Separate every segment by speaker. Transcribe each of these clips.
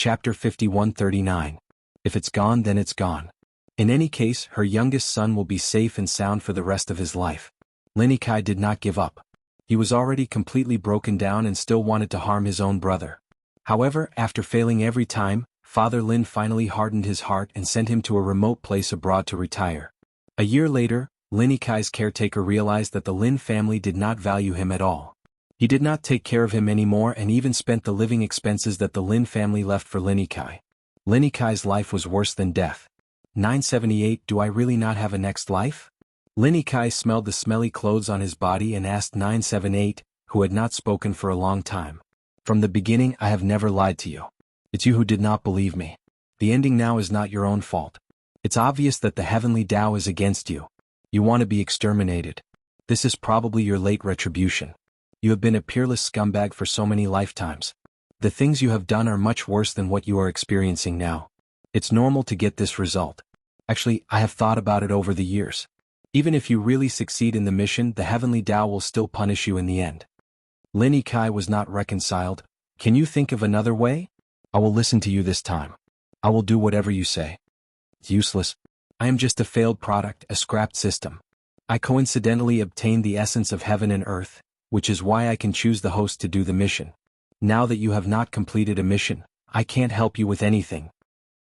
Speaker 1: Chapter 51:39. If it's gone, then it's gone. In any case, her youngest son will be safe and sound for the rest of his life. Lin Kai did not give up. He was already completely broken down and still wanted to harm his own brother. However, after failing every time, Father Lin finally hardened his heart and sent him to a remote place abroad to retire. A year later, Lin Kai's caretaker realized that the Lin family did not value him at all. He did not take care of him anymore and even spent the living expenses that the Lin family left for Lin Kai. Lin Kai's life was worse than death. 978. Do I really not have a next life? Lin Kai smelled the smelly clothes on his body and asked 978, who had not spoken for a long time. From the beginning I have never lied to you. It's you who did not believe me. The ending now is not your own fault. It's obvious that the heavenly Tao is against you. You want to be exterminated. This is probably your late retribution. You have been a peerless scumbag for so many lifetimes. The things you have done are much worse than what you are experiencing now. It's normal to get this result. Actually, I have thought about it over the years. Even if you really succeed in the mission, the heavenly Tao will still punish you in the end. Lin Kai was not reconciled. Can you think of another way? I will listen to you this time. I will do whatever you say. It's useless. I am just a failed product, a scrapped system. I coincidentally obtained the essence of heaven and earth, which is why I can choose the host to do the mission. Now that you have not completed a mission, I can't help you with anything.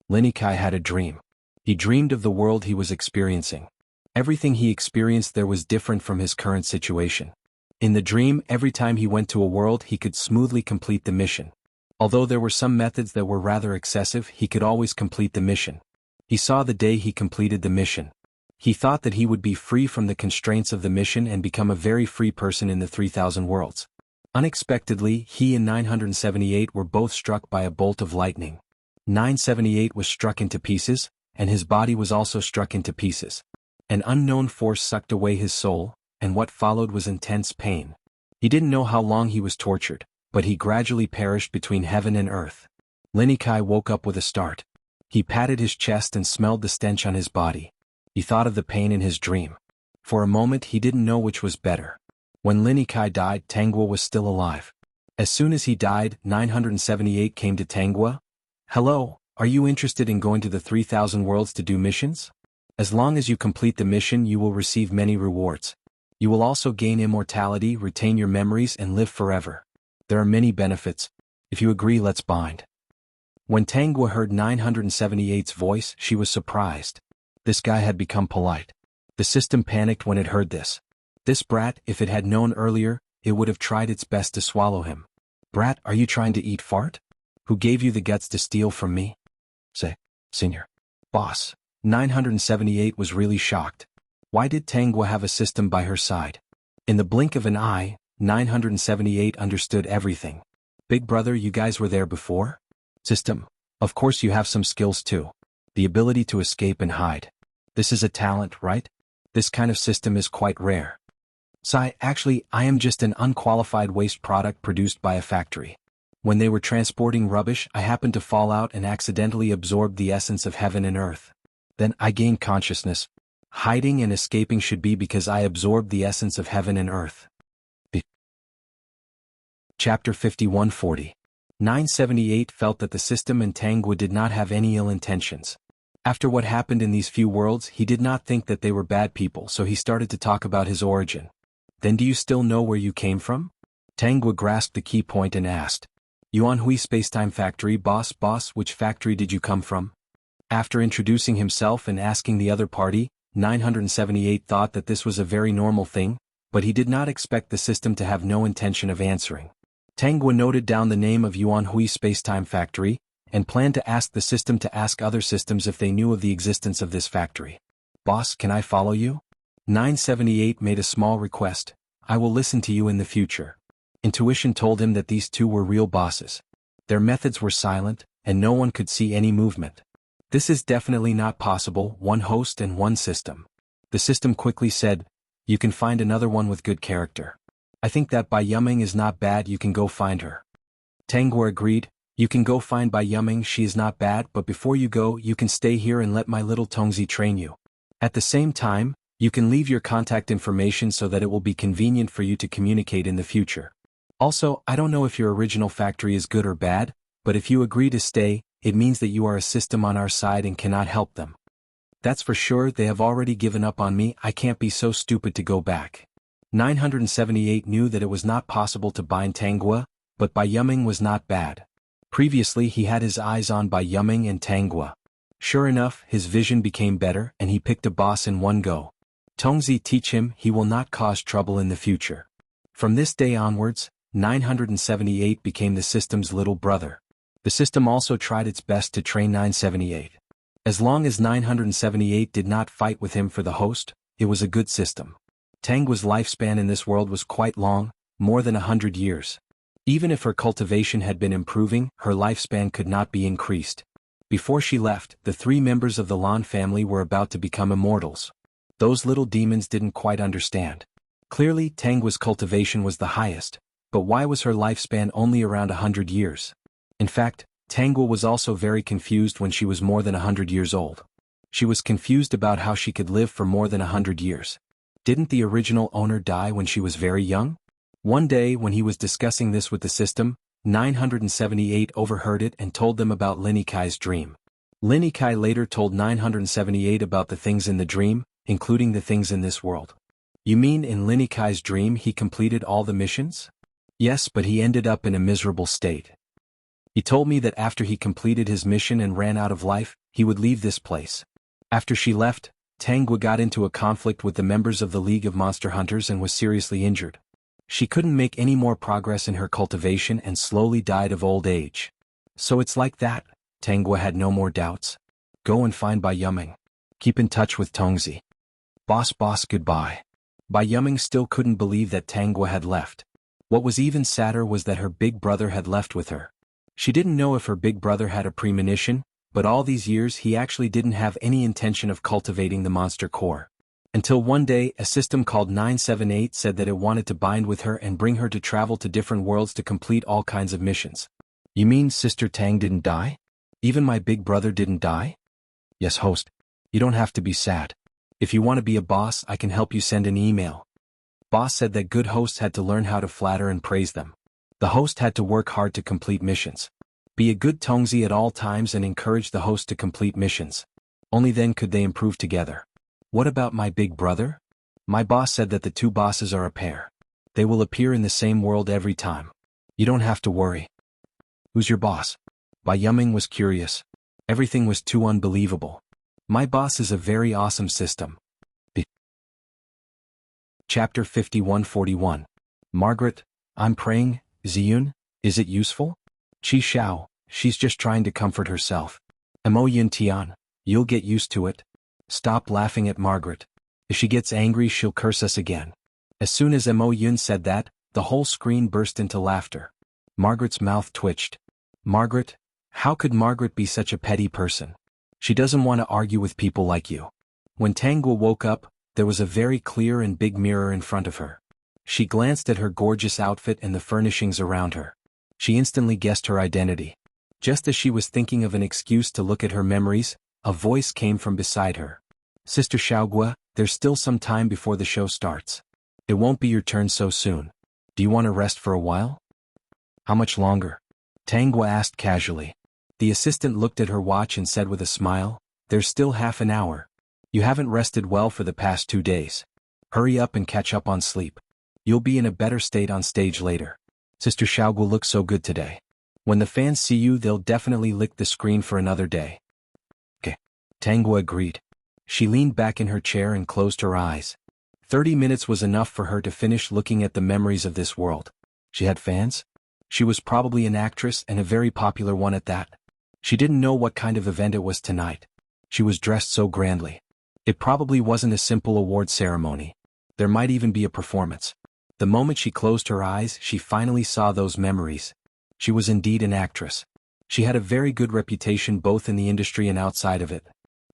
Speaker 1: Lin Kai had a dream. He dreamed of the world he was experiencing. Everything he experienced there was different from his current situation. In the dream, every time he went to a world he could smoothly complete the mission. Although there were some methods that were rather excessive, he could always complete the mission. He saw the day he completed the mission. He thought that he would be free from the constraints of the mission and become a very free person in the 3,000 worlds. Unexpectedly, he and 978 were both struck by a bolt of lightning. 978 was struck into pieces, and his body was also struck into pieces. An unknown force sucked away his soul, and what followed was intense pain. He didn't know how long he was tortured, but he gradually perished between heaven and earth. Lin Kai woke up with a start. He patted his chest and smelled the stench on his body. He thought of the pain in his dream. For a moment he didn't know which was better. When Lin Kai died, Tangua was still alive. As soon as he died, 978 came to Tangua. Hello, are you interested in going to the 3,000 worlds to do missions? As long as you complete the mission you will receive many rewards. You will also gain immortality, retain your memories and live forever. There are many benefits. If you agree, let's bind. When Tangua heard 978's voice, she was surprised. This guy had become polite. The system panicked when it heard this. This brat, if it had known earlier, it would have tried its best to swallow him. Brat, are you trying to eat fart? Who gave you the guts to steal from me? Say, Senior. Boss. 978 was really shocked. Why did Tangua have a system by her side? In the blink of an eye, 978 understood everything. Big brother, you guys were there before? System. Of course you have some skills too. The ability to escape and hide. This is a talent, right? This kind of system is quite rare. Sai, actually, I am just an unqualified waste product produced by a factory. When they were transporting rubbish, I happened to fall out and accidentally absorbed the essence of heaven and earth. Then I gained consciousness. Hiding and escaping should be because I absorbed the essence of heaven and earth. Chapter 51:40. 978 felt that the system and Tangua did not have any ill intentions. After what happened in these few worlds, he did not think that they were bad people, so he started to talk about his origin. Then do you still know where you came from? Tangua grasped the key point and asked. Yuan Hui Spacetime Factory. Boss, which factory did you come from? After introducing himself and asking the other party, 978 thought that this was a very normal thing, but he did not expect the system to have no intention of answering. Tangua noted down the name of Yuan Hui Spacetime Factory, and planned to ask the system to ask other systems if they knew of the existence of this factory. Boss, can I follow you? 978 made a small request. I will listen to you in the future. Intuition told him that these two were real bosses. Their methods were silent, and no one could see any movement. This is definitely not possible, one host and one system. The system quickly said, you can find another one with good character. I think that Bai Yuming is not bad, you can go find her. Tangua agreed, you can go find Bai Yuming, she is not bad, but before you go, you can stay here and let my little Tongzi train you. At the same time, you can leave your contact information so that it will be convenient for you to communicate in the future. Also, I don't know if your original factory is good or bad, But if you agree to stay, it means that you are a system on our side and cannot help them. That's for sure. They have already given up on me. I can't be so stupid to go back. 978 knew that it was not possible to bind Tangua, but Bai Yuming was not bad. Previously he had his eyes on Bai Yuming and Tangua. Sure enough, his vision became better and he picked a boss in one go. Tongzi teach him he will not cause trouble in the future. From this day onwards, 978 became the system's little brother. The system also tried its best to train 978. As long as 978 did not fight with him for the host, it was a good system. Tangua's lifespan in this world was quite long, more than 100 years. Even if her cultivation had been improving, her lifespan could not be increased. Before she left, the 3 members of the Lan family were about to become immortals. Those little demons didn't quite understand. Clearly, Tangua's cultivation was the highest, but why was her lifespan only around 100 years? In fact, Tangua was also very confused when she was more than 100 years old. She was confused about how she could live for more than 100 years. Didn't the original owner die when she was very young? One day when he was discussing this with the system, 978 overheard it and told them about Linikai's dream. Linikai later told 978 about the things in the dream, including the things in this world. You mean in Linikai's dream he completed all the missions? Yes, but he ended up in a miserable state. He told me that after he completed his mission and ran out of life, he would leave this place. After she left, Tangua got into a conflict with the members of the League of Monster Hunters and was seriously injured. She couldn't make any more progress in her cultivation and slowly died of old age. So it's like that. Tangua had no more doubts. Go and find Bai Yuming. Keep in touch with Tongzi. Boss, goodbye. Bai Yuming still couldn't believe that Tangua had left. What was even sadder was that her big brother had left with her. She didn't know if her big brother had a premonition, but all these years he actually didn't have any intention of cultivating the monster core. Until one day a system called 978 said that it wanted to bind with her and bring her to travel to different worlds to complete all kinds of missions. You mean Sister Tang didn't die? Even my big brother didn't die? Yes, host. You don't have to be sad. If you want to be a boss, I can help you send an email. Boss said that good hosts had to learn how to flatter and praise them. The host had to work hard to complete missions. Be a good Tongzi at all times and encourage the host to complete missions. Only then could they improve together. What about my big brother? My boss said that the 2 bosses are a pair. They will appear in the same world every time. You don't have to worry. Who's your boss? Bai Yuming was curious. Everything was too unbelievable. My boss is a very awesome system. Chapter 5141. Margaret, I'm praying. Ziyun, is it useful? Chi Xiao, she's just trying to comfort herself. Mo Yun Tian, you'll get used to it. Stop laughing at Margaret. If she gets angry she'll curse us again. As soon as Mo Yun said that, the whole screen burst into laughter. Margaret's mouth twitched. Margaret? How could Margaret be such a petty person? She doesn't want to argue with people like you. When Tangua woke up, there was a very clear and big mirror in front of her. She glanced at her gorgeous outfit and the furnishings around her. She instantly guessed her identity. Just as she was thinking of an excuse to look at her memories, a voice came from beside her. Sister Xiaogua, there's still some time before the show starts. It won't be your turn so soon. Do you want to rest for a while? How much longer? Tangua asked casually. The assistant looked at her watch and said with a smile, there's still half an hour. You haven't rested well for the past 2 days. Hurry up and catch up on sleep. You'll be in a better state on stage later. Sister Xiaogua looks so good today. When the fans see you they'll definitely lick the screen for another day. Okay. Tangua agreed. She leaned back in her chair and closed her eyes. 30 minutes was enough for her to finish looking at the memories of this world. She had fans? She was probably an actress and a very popular one at that. She didn't know what kind of event it was tonight. She was dressed so grandly. It probably wasn't a simple award ceremony. There might even be a performance. The moment she closed her eyes, she finally saw those memories. She was indeed an actress. She had a very good reputation both in the industry and outside of it.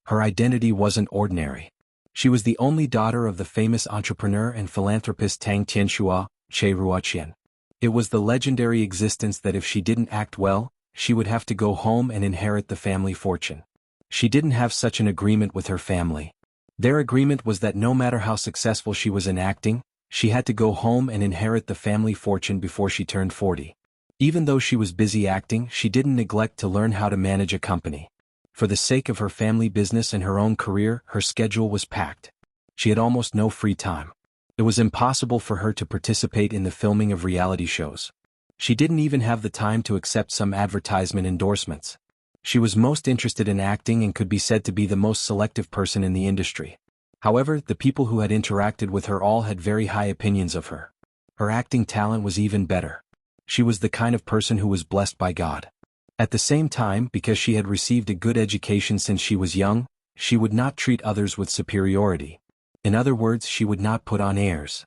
Speaker 1: Her identity wasn't ordinary. She was the only daughter of the famous entrepreneur and philanthropist Tang Tianxua, Che Ruoqian. It was the legendary existence that if she didn't act well, she would have to go home and inherit the family fortune. She didn't have such an agreement with her family. Their agreement was that no matter how successful she was in acting, she had to go home and inherit the family fortune before she turned 40. Even though she was busy acting, she didn't neglect to learn how to manage a company. For the sake of her family business and her own career, her schedule was packed. She had almost no free time. It was impossible for her to participate in the filming of reality shows. She didn't even have the time to accept some advertisement endorsements. She was most interested in acting and could be said to be the most selective person in the industry. However, the people who had interacted with her all had very high opinions of her. Her acting talent was even better. She was the kind of person who was blessed by God. At the same time, because she had received a good education since she was young, she would not treat others with superiority. In other words, she would not put on airs.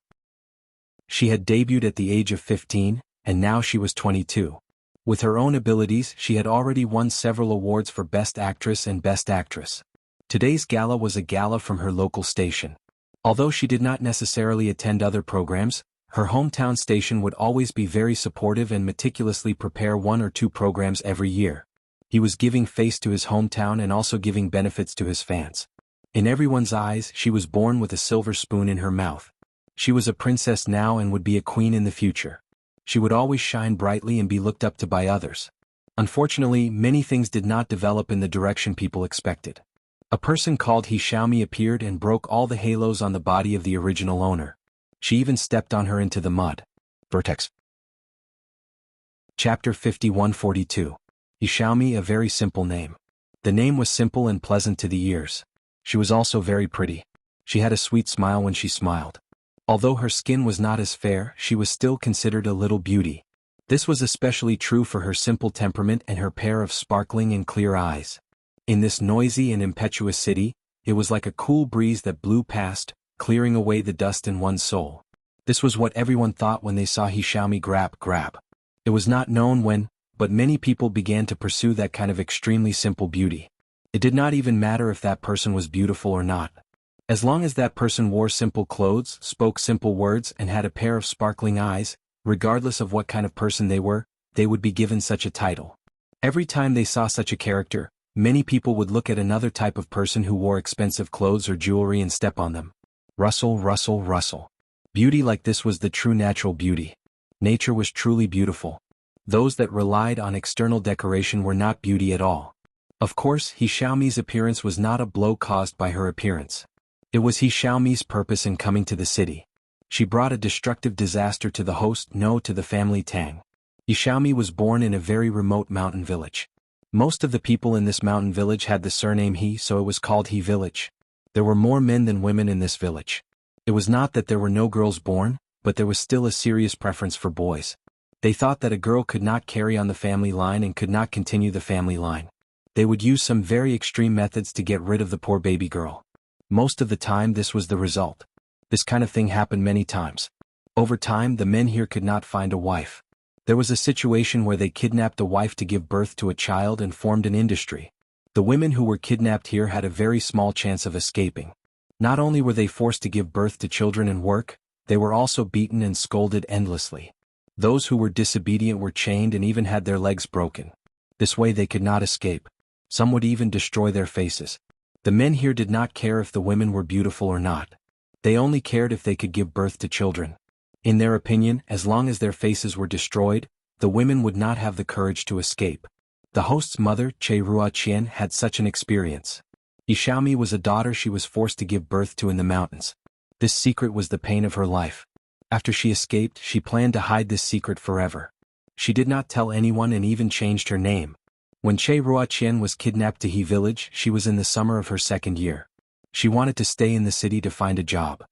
Speaker 1: She had debuted at the age of 15, and now she was 22. With her own abilities, she had already won several awards for Best Actress and Best Actress. Today's gala was a gala from her local station. Although she did not necessarily attend other programs, her hometown station would always be very supportive and meticulously prepare 1 or 2 programs every year. He was giving face to his hometown and also giving benefits to his fans. In everyone's eyes, she was born with a silver spoon in her mouth. She was a princess now and would be a queen in the future. She would always shine brightly and be looked up to by others. Unfortunately, many things did not develop in the direction people expected. A person called He Xiaomi appeared and broke all the halos on the body of the original owner. She even stepped on her into the mud. Vertex. Chapter 5142. He Xiaomi, a very simple name. The name was simple and pleasant to the ears. She was also very pretty. She had a sweet smile when she smiled. Although her skin was not as fair, she was still considered a little beauty. This was especially true for her simple temperament and her pair of sparkling and clear eyes. In this noisy and impetuous city, it was like a cool breeze that blew past, clearing away the dust in one's soul. This was what everyone thought when they saw He Xiaomi grab. It was not known when, but many people began to pursue that kind of extremely simple beauty. It did not even matter if that person was beautiful or not. As long as that person wore simple clothes, spoke simple words, and had a pair of sparkling eyes, regardless of what kind of person they were, they would be given such a title. Every time they saw such a character, many people would look at another type of person who wore expensive clothes or jewelry and step on them. Rustle. Beauty like this was the true natural beauty. Nature was truly beautiful. Those that relied on external decoration were not beauty at all. Of course, He Xiaomi's appearance was not a blow caused by her appearance. It was He Xiaomi's purpose in coming to the city. She brought a destructive disaster to the host, no, to the family Tang. He Xiaomi was born in a very remote mountain village. Most of the people in this mountain village had the surname He, so it was called He Village. There were more men than women in this village. It was not that there were no girls born, but there was still a serious preference for boys. They thought that a girl could not carry on the family line and could not continue the family line. They would use some very extreme methods to get rid of the poor baby girl. Most of the time this was the result. This kind of thing happened many times. Over time, the men here could not find a wife. There was a situation where they kidnapped a wife to give birth to a child and formed an industry. The women who were kidnapped here had a very small chance of escaping. Not only were they forced to give birth to children and work, they were also beaten and scolded endlessly. Those who were disobedient were chained and even had their legs broken. This way they could not escape. Some would even destroy their faces. The men here did not care if the women were beautiful or not. They only cared if they could give birth to children. In their opinion, as long as their faces were destroyed, the women would not have the courage to escape. The host's mother, Che Ruoqian, had such an experience. He Xiaomi was a daughter she was forced to give birth to in the mountains. This secret was the pain of her life. After she escaped, she planned to hide this secret forever. She did not tell anyone and even changed her name. When Che Ruoqian was kidnapped to He village, she was in the summer of her 2nd year. She wanted to stay in the city to find a job.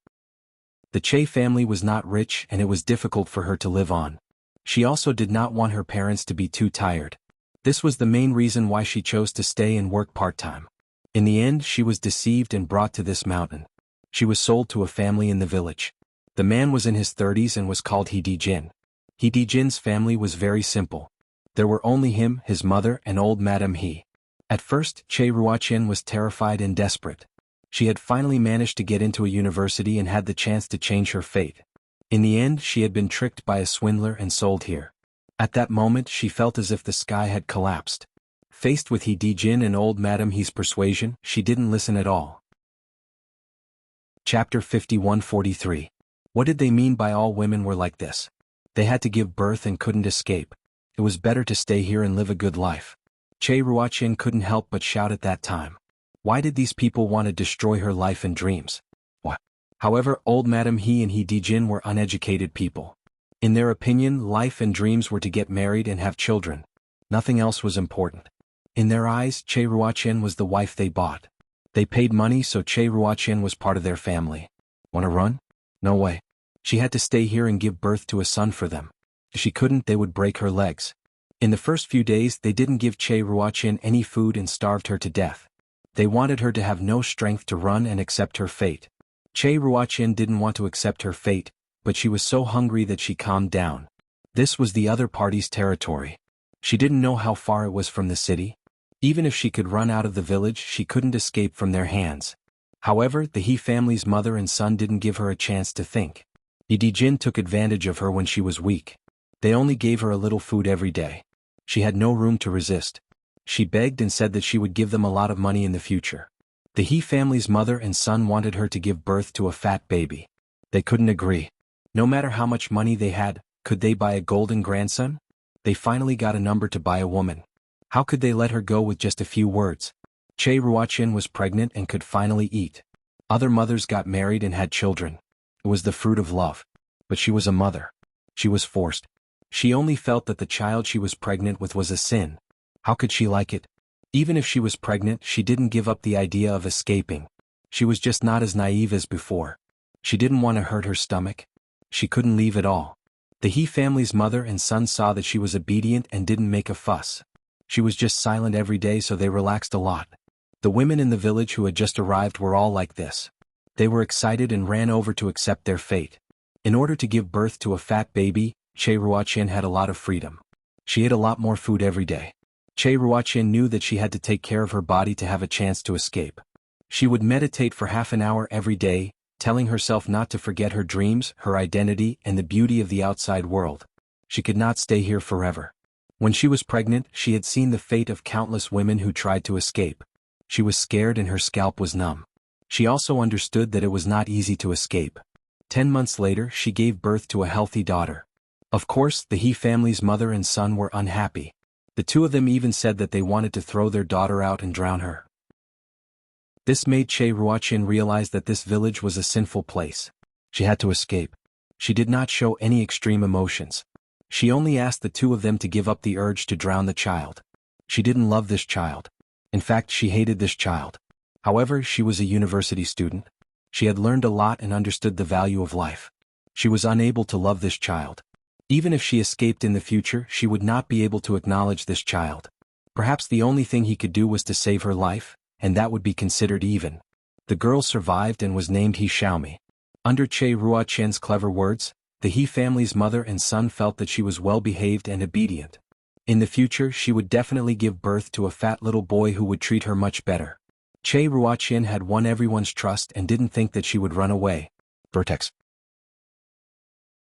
Speaker 1: The Che family was not rich and it was difficult for her to live on. She also did not want her parents to be too tired. This was the main reason why she chose to stay and work part-time. In the end, she was deceived and brought to this mountain. She was sold to a family in the village. The man was in his 30s and was called He Dijin. He Dijin's family was very simple. There were only him, his mother, and old Madame He. At first, Che Ruoqian was terrified and desperate. She had finally managed to get into a university and had the chance to change her fate. In the end, she had been tricked by a swindler and sold here. At that moment, she felt as if the sky had collapsed. Faced with He Dijin and old Madame He's persuasion, she didn't listen at all. Chapter 5143. What did they mean by all women were like this? They had to give birth and couldn't escape. It was better to stay here and live a good life. Che Ruotian couldn't help but shout at that time. Why did these people want to destroy her life and dreams? What? However, old Madame He and He Dijin were uneducated people. In their opinion, life and dreams were to get married and have children. Nothing else was important. In their eyes, Che Ruotian was the wife they bought. They paid money, so Che Ruotian was part of their family. Want to run? No way. She had to stay here and give birth to a son for them. If she couldn't, they would break her legs. In the first few days, they didn't give Che Ruotian any food and starved her to death. They wanted her to have no strength to run and accept her fate. Che Ruotian didn't want to accept her fate, but she was so hungry that she calmed down. This was the other party's territory. She didn't know how far it was from the city. Even if she could run out of the village, she couldn't escape from their hands. However, the He family's mother and son didn't give her a chance to think. He Dijin took advantage of her when she was weak. They only gave her a little food every day. She had no room to resist. She begged and said that she would give them a lot of money in the future. The He family's mother and son wanted her to give birth to a fat baby. They couldn't agree. No matter how much money they had, could they buy a golden grandson? They finally got a number to buy a woman. How could they let her go with just a few words? Che Ruotian was pregnant and could finally eat. Other mothers got married and had children. It was the fruit of love. But she was a mother. She was forced. She only felt that the child she was pregnant with was a sin. How could she like it? Even if she was pregnant, she didn't give up the idea of escaping. She was just not as naive as before. She didn't want to hurt her stomach. She couldn't leave at all. The He family's mother and son saw that she was obedient and didn't make a fuss. She was just silent every day, so they relaxed a lot. The women in the village who had just arrived were all like this. They were excited and ran over to accept their fate. In order to give birth to a fat baby, Che Ruotian had a lot of freedom. She ate a lot more food every day. Che Ruotian knew that she had to take care of her body to have a chance to escape. She would meditate for half an hour every day, telling herself not to forget her dreams, her identity, and the beauty of the outside world. She could not stay here forever. When she was pregnant, she had seen the fate of countless women who tried to escape. She was scared and her scalp was numb. She also understood that it was not easy to escape. 10 months later, she gave birth to a healthy daughter. Of course, the He family's mother and son were unhappy. The two of them even said that they wanted to throw their daughter out and drown her. This made Che Ruotian realize that this village was a sinful place. She had to escape. She did not show any extreme emotions. She only asked the two of them to give up the urge to drown the child. She didn't love this child. In fact, she hated this child. However, she was a university student. She had learned a lot and understood the value of life. She was unable to love this child. Even if she escaped in the future, she would not be able to acknowledge this child. Perhaps the only thing he could do was to save her life, and that would be considered even. The girl survived and was named He Xiaomi. Under Che Ruotian's clever words, the He family's mother and son felt that she was well-behaved and obedient. In the future, she would definitely give birth to a fat little boy who would treat her much better. Che Ruotian had won everyone's trust and didn't think that she would run away. Vertex.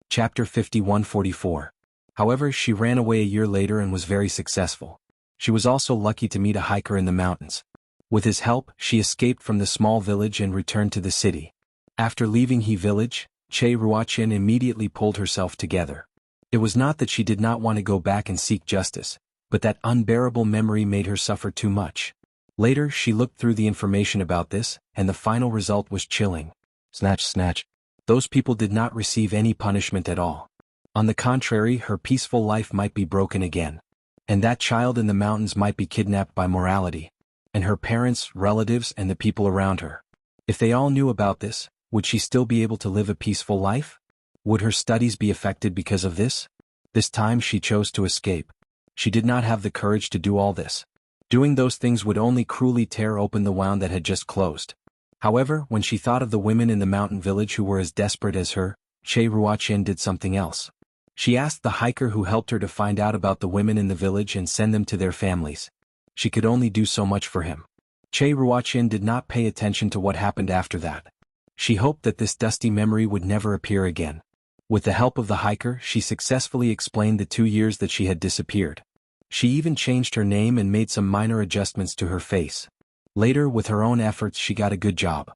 Speaker 1: Chapter 51-44. However, she ran away a year later and was very successful. She was also lucky to meet a hiker in the mountains. With his help, she escaped from the small village and returned to the city. After leaving He village, Che Ruotian immediately pulled herself together. It was not that she did not want to go back and seek justice, but that unbearable memory made her suffer too much. Later, she looked through the information about this, and the final result was chilling. Snatch, snatch. Those people did not receive any punishment at all. On the contrary, her peaceful life might be broken again. And that child in the mountains might be kidnapped by morality. And her parents, relatives, and the people around her. If they all knew about this, would she still be able to live a peaceful life? Would her studies be affected because of this? This time she chose to escape. She did not have the courage to do all this. Doing those things would only cruelly tear open the wound that had just closed. However, when she thought of the women in the mountain village who were as desperate as her, Che Ruotian did something else. She asked the hiker who helped her to find out about the women in the village and send them to their families. She could only do so much for him. Che Ruotian did not pay attention to what happened after that. She hoped that this dusty memory would never appear again. With the help of the hiker, she successfully explained the 2 years that she had disappeared. She even changed her name and made some minor adjustments to her face. Later, with her own efforts, she got a good job.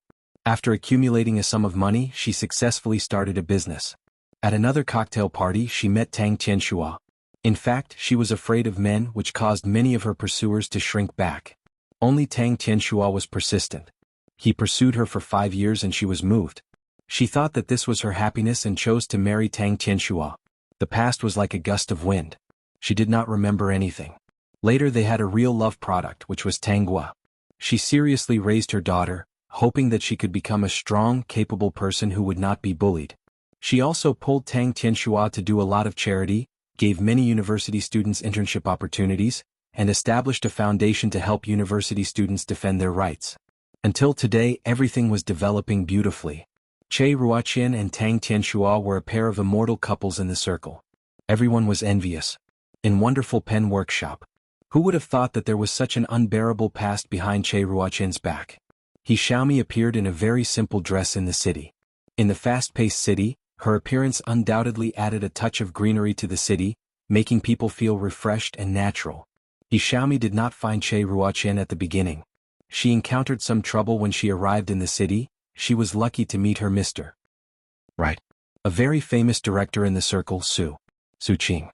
Speaker 1: After accumulating a sum of money, she successfully started a business. At another cocktail party, she met Tang Tianxua. In fact, she was afraid of men, which caused many of her pursuers to shrink back. Only Tang Tianxua was persistent. He pursued her for 5 years and she was moved. She thought that this was her happiness and chose to marry Tang Tianxua. The past was like a gust of wind. She did not remember anything. Later they had a real love product, which was Tanghua. She seriously raised her daughter, hoping that she could become a strong, capable person who would not be bullied. She also pulled Tang Tianxua to do a lot of charity, gave many university students internship opportunities, and established a foundation to help university students defend their rights. Until today, everything was developing beautifully. Che Ruoqian and Tang Tianxua were a pair of immortal couples in the circle. Everyone was envious. In Wonderful Pen Workshop, who would have thought that there was such an unbearable past behind Che Ruoqian's back? He Xiaomi appeared in a very simple dress in the city. In the fast-paced city, her appearance undoubtedly added a touch of greenery to the city, making people feel refreshed and natural. He Xiaomi did not find Che Ruoqian at the beginning. She encountered some trouble when she arrived in the city. She was lucky to meet her Mr. Right, a very famous director in the circle, Su Qing.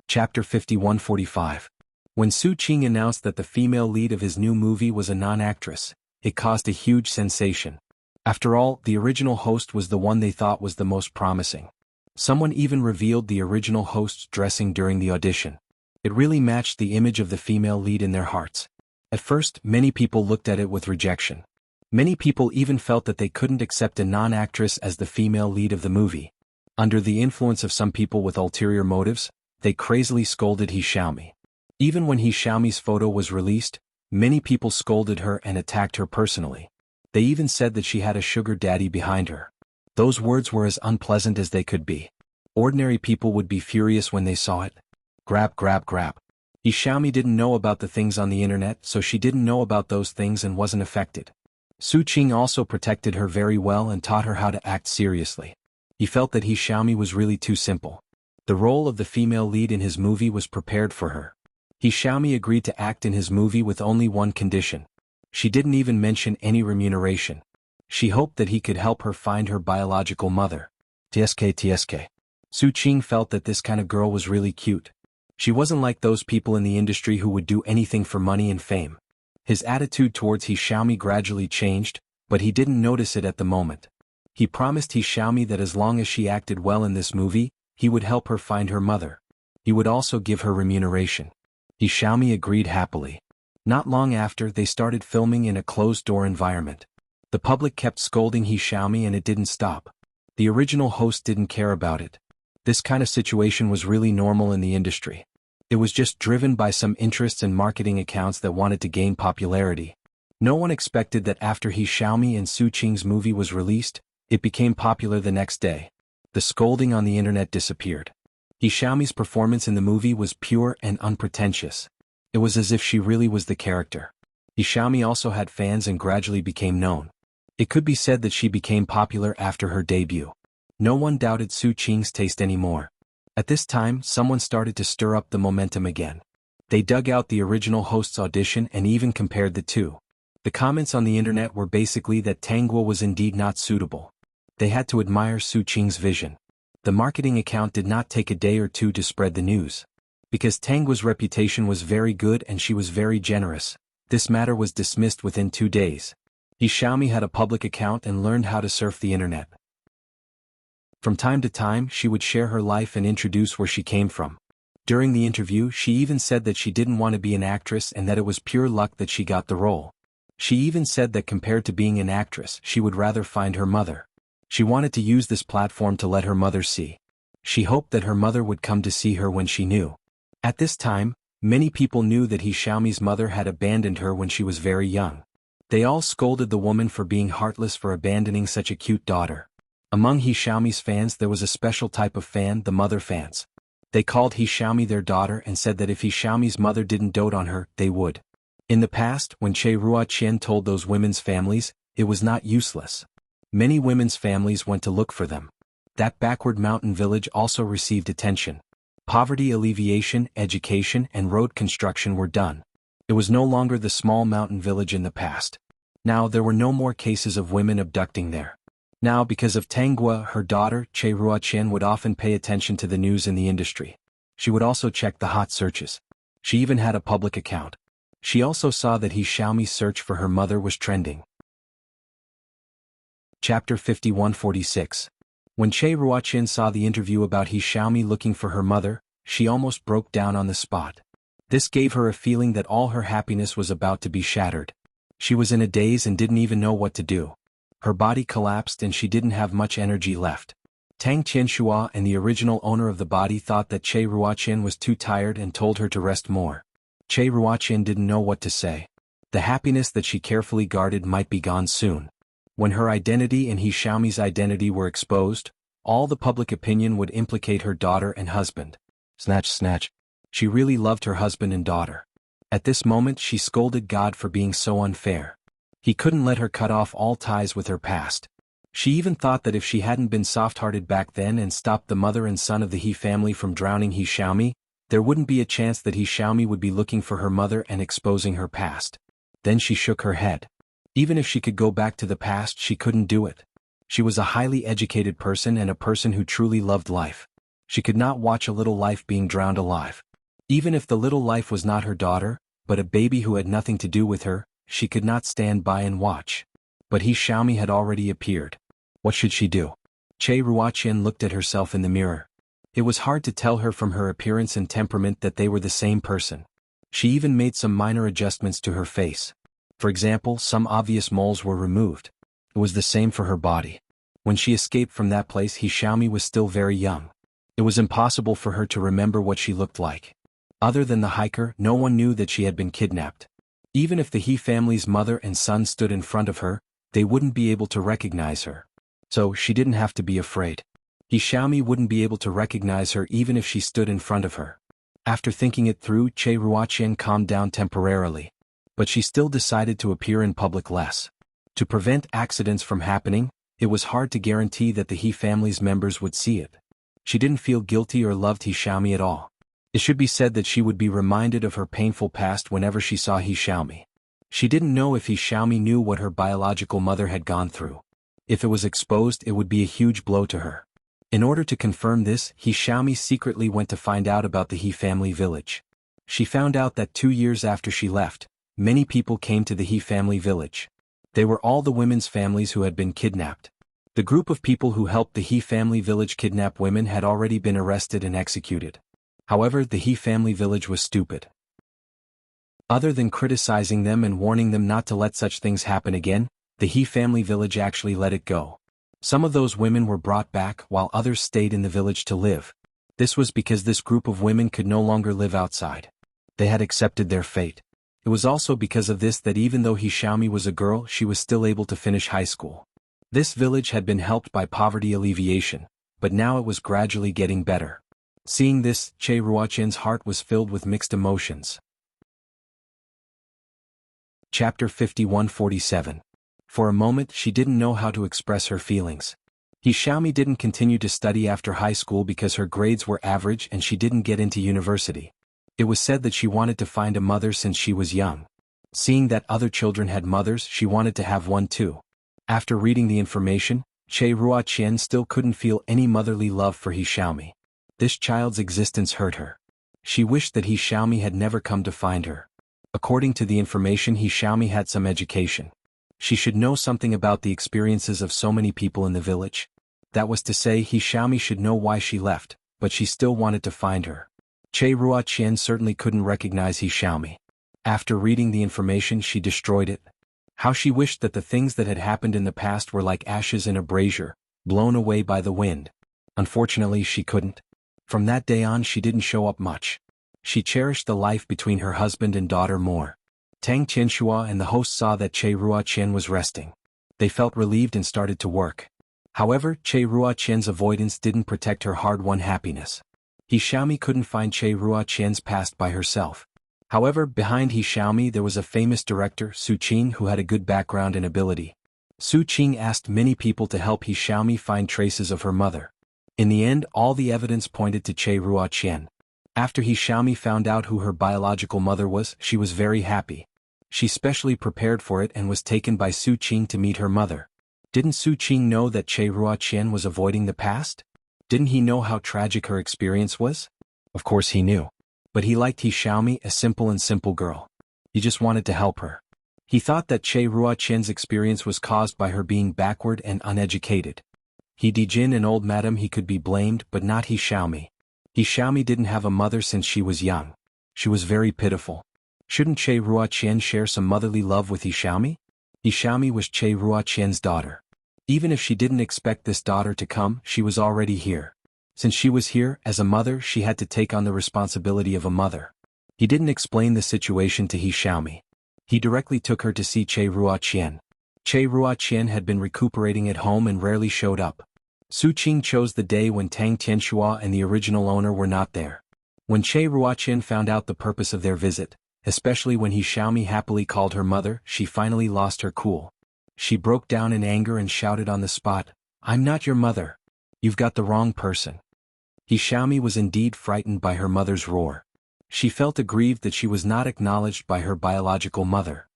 Speaker 1: Chapter 5145. When Su Qing announced that the female lead of his new movie was a non-actress, it caused a huge sensation. After all, the original host was the one they thought was the most promising. Someone even revealed the original host's dressing during the audition. It really matched the image of the female lead in their hearts. At first, many people looked at it with rejection. Many people even felt that they couldn't accept a non-actress as the female lead of the movie. Under the influence of some people with ulterior motives, they crazily scolded He Xiaomi. Even when He Xiaomi's photo was released, many people scolded her and attacked her personally. They even said that she had a sugar daddy behind her. Those words were as unpleasant as they could be. Ordinary people would be furious when they saw it. Grab. He Xiaomi didn't know about the things on the internet, so she didn't know about those things and wasn't affected. Su Qing also protected her very well and taught her how to act seriously. He felt that He Xiaomi was really too simple. The role of the female lead in his movie was prepared for her. He Xiaomi agreed to act in his movie with only one condition. She didn't even mention any remuneration. She hoped that he could help her find her biological mother. TSK. Su Qing felt that this kind of girl was really cute. She wasn't like those people in the industry who would do anything for money and fame. His attitude towards He Xiaomi gradually changed, but he didn't notice it at the moment. He promised He Xiaomi that as long as she acted well in this movie, he would help her find her mother. He would also give her remuneration. He Xiaomi agreed happily. Not long after, they started filming in a closed-door environment. The public kept scolding He Xiaomi and it didn't stop. The original host didn't care about it. This kind of situation was really normal in the industry. It was just driven by some interests and marketing accounts that wanted to gain popularity. No one expected that after He Xiaomi and Su Qing's movie was released, it became popular the next day. The scolding on the internet disappeared. He Xiaomi's performance in the movie was pure and unpretentious. It was as if she really was the character. He Xiaomi also had fans and gradually became known. It could be said that she became popular after her debut. No one doubted Su Qing's taste anymore. At this time, someone started to stir up the momentum again. They dug out the original host's audition and even compared the two. The comments on the internet were basically that Tanghua was indeed not suitable. They had to admire Su Qing's vision. The marketing account did not take a day or two to spread the news. Because Tanghua's reputation was very good and she was very generous, this matter was dismissed within 2 days. He Xiaomi had a public account and learned how to surf the internet. From time to time, she would share her life and introduce where she came from. During the interview, she even said that she didn't want to be an actress and that it was pure luck that she got the role. She even said that compared to being an actress, she would rather find her mother. She wanted to use this platform to let her mother see. She hoped that her mother would come to see her when she knew. At this time, many people knew that He Xiaomi's mother had abandoned her when she was very young. They all scolded the woman for being heartless for abandoning such a cute daughter. Among He Xiaomi's fans there was a special type of fan, the mother fans. They called He Xiaomi their daughter and said that if He Xiaomi's mother didn't dote on her, they would. In the past, when Che Ruoqian told those women's families, it was not useless. Many women's families went to look for them. That backward mountain village also received attention. Poverty alleviation, education, and road construction were done. It was no longer the small mountain village in the past. Now there were no more cases of women abducting there. Now because of Tanghua, her daughter, Che Ruoqian would often pay attention to the news in the industry. She would also check the hot searches. She even had a public account. She also saw that He Xiaomi's search for her mother was trending. Chapter 5146. When Che Ruoqian saw the interview about He Xiaomi looking for her mother, she almost broke down on the spot. This gave her a feeling that all her happiness was about to be shattered. She was in a daze and didn't even know what to do. Her body collapsed and she didn't have much energy left. Tang Qianxua and the original owner of the body thought that Che Ruoqian was too tired and told her to rest more. Che Ruoqian didn't know what to say. The happiness that she carefully guarded might be gone soon. When her identity and He Xiaomi's identity were exposed, all the public opinion would implicate her daughter and husband. Snatch snatch. She really loved her husband and daughter. At this moment she scolded God for being so unfair. He couldn't let her cut off all ties with her past. She even thought that if she hadn't been soft-hearted back then and stopped the mother and son of the He family from drowning He Xiaomi, there wouldn't be a chance that He Xiaomi would be looking for her mother and exposing her past. Then she shook her head. Even if she could go back to the past, she couldn't do it. She was a highly educated person and a person who truly loved life. She could not watch a little life being drowned alive. Even if the little life was not her daughter, but a baby who had nothing to do with her, she could not stand by and watch. But He Xiaomi had already appeared. What should she do? Che Ruoqian looked at herself in the mirror. It was hard to tell her from her appearance and temperament that they were the same person. She even made some minor adjustments to her face. For example, some obvious moles were removed. It was the same for her body. When she escaped from that place, He Xiaomi was still very young. It was impossible for her to remember what she looked like. Other than the hiker, no one knew that she had been kidnapped. Even if the He family's mother and son stood in front of her, they wouldn't be able to recognize her. So she didn't have to be afraid. He Xiaomi wouldn't be able to recognize her even if she stood in front of her. After thinking it through, Che Ruoqian calmed down temporarily. But she still decided to appear in public less. To prevent accidents from happening, it was hard to guarantee that the He family's members would see it. She didn't feel guilty or loved He Xiaomi at all. It should be said that she would be reminded of her painful past whenever she saw He Xiaomi. She didn't know if He Xiaomi knew what her biological mother had gone through. If it was exposed, it would be a huge blow to her. In order to confirm this, He Xiaomi secretly went to find out about the He family village. She found out that 2 years after she left, many people came to the He family village. They were all the women's families who had been kidnapped. The group of people who helped the He family village kidnap women had already been arrested and executed. However, the He family village was stupid. Other than criticizing them and warning them not to let such things happen again, the He family village actually let it go. Some of those women were brought back while others stayed in the village to live. This was because this group of women could no longer live outside. They had accepted their fate. It was also because of this that even though He Xiaomi was a girl, she was still able to finish high school. This village had been helped by poverty alleviation, but now it was gradually getting better. Seeing this, Che Ruoqian's heart was filled with mixed emotions. Chapter 5147. For a moment she didn't know how to express her feelings. He Xiaomi didn't continue to study after high school because her grades were average and she didn't get into university. It was said that she wanted to find a mother since she was young. Seeing that other children had mothers, she wanted to have one too. After reading the information, Che Ruoqian still couldn't feel any motherly love for He Xiaomi. This child's existence hurt her. She wished that He Xiaomi had never come to find her. According to the information, He Xiaomi had some education. She should know something about the experiences of so many people in the village. That was to say, He Xiaomi should know why she left, but she still wanted to find her. Che Ruoqian certainly couldn't recognize He Xiaomi. After reading the information, she destroyed it. How she wished that the things that had happened in the past were like ashes in a brazier, blown away by the wind. Unfortunately, she couldn't. From that day on, she didn't show up much. She cherished the life between her husband and daughter more. Tang Qianxua and the host saw that Che Ruoqian was resting. They felt relieved and started to work. However, Che Ruoqian's avoidance didn't protect her hard-won happiness. He Xiaomi couldn't find Che Ruoqian's past by herself. However, behind He Xiaomi there was a famous director, Su Qing, who had a good background and ability. Su Qing asked many people to help He Xiaomi find traces of her mother. In the end, all the evidence pointed to Che Ruoqian. After He Xiaomi found out who her biological mother was, she was very happy. She specially prepared for it and was taken by Su Qing to meet her mother. Didn't Su Qing know that Che Ruoqian was avoiding the past? Didn't he know how tragic her experience was? Of course he knew. But he liked He Xiaomi, a simple girl. He just wanted to help her. He thought that Che Ruoqian's experience was caused by her being backward and uneducated. He Dijin, an old madam, he could be blamed, but not He Xiaomi. He Xiaomi didn't have a mother since she was young. She was very pitiful. Shouldn't Che Ruoqian share some motherly love with He Xiaomi? He Xiaomi was Che Ruoqian's daughter. Even if she didn't expect this daughter to come, she was already here. Since she was here, as a mother, she had to take on the responsibility of a mother. He didn't explain the situation to He Xiaomi. He directly took her to see Che Ruoqian. Che Ruoqian had been recuperating at home and rarely showed up. Su Qing chose the day when Tang Tianxua and the original owner were not there. When Che Ruoqian found out the purpose of their visit, especially when He Xiaomi happily called her mother, she finally lost her cool. She broke down in anger and shouted on the spot, "I'm not your mother. You've got the wrong person." He Xiaomi was indeed frightened by her mother's roar. She felt aggrieved that she was not acknowledged by her biological mother.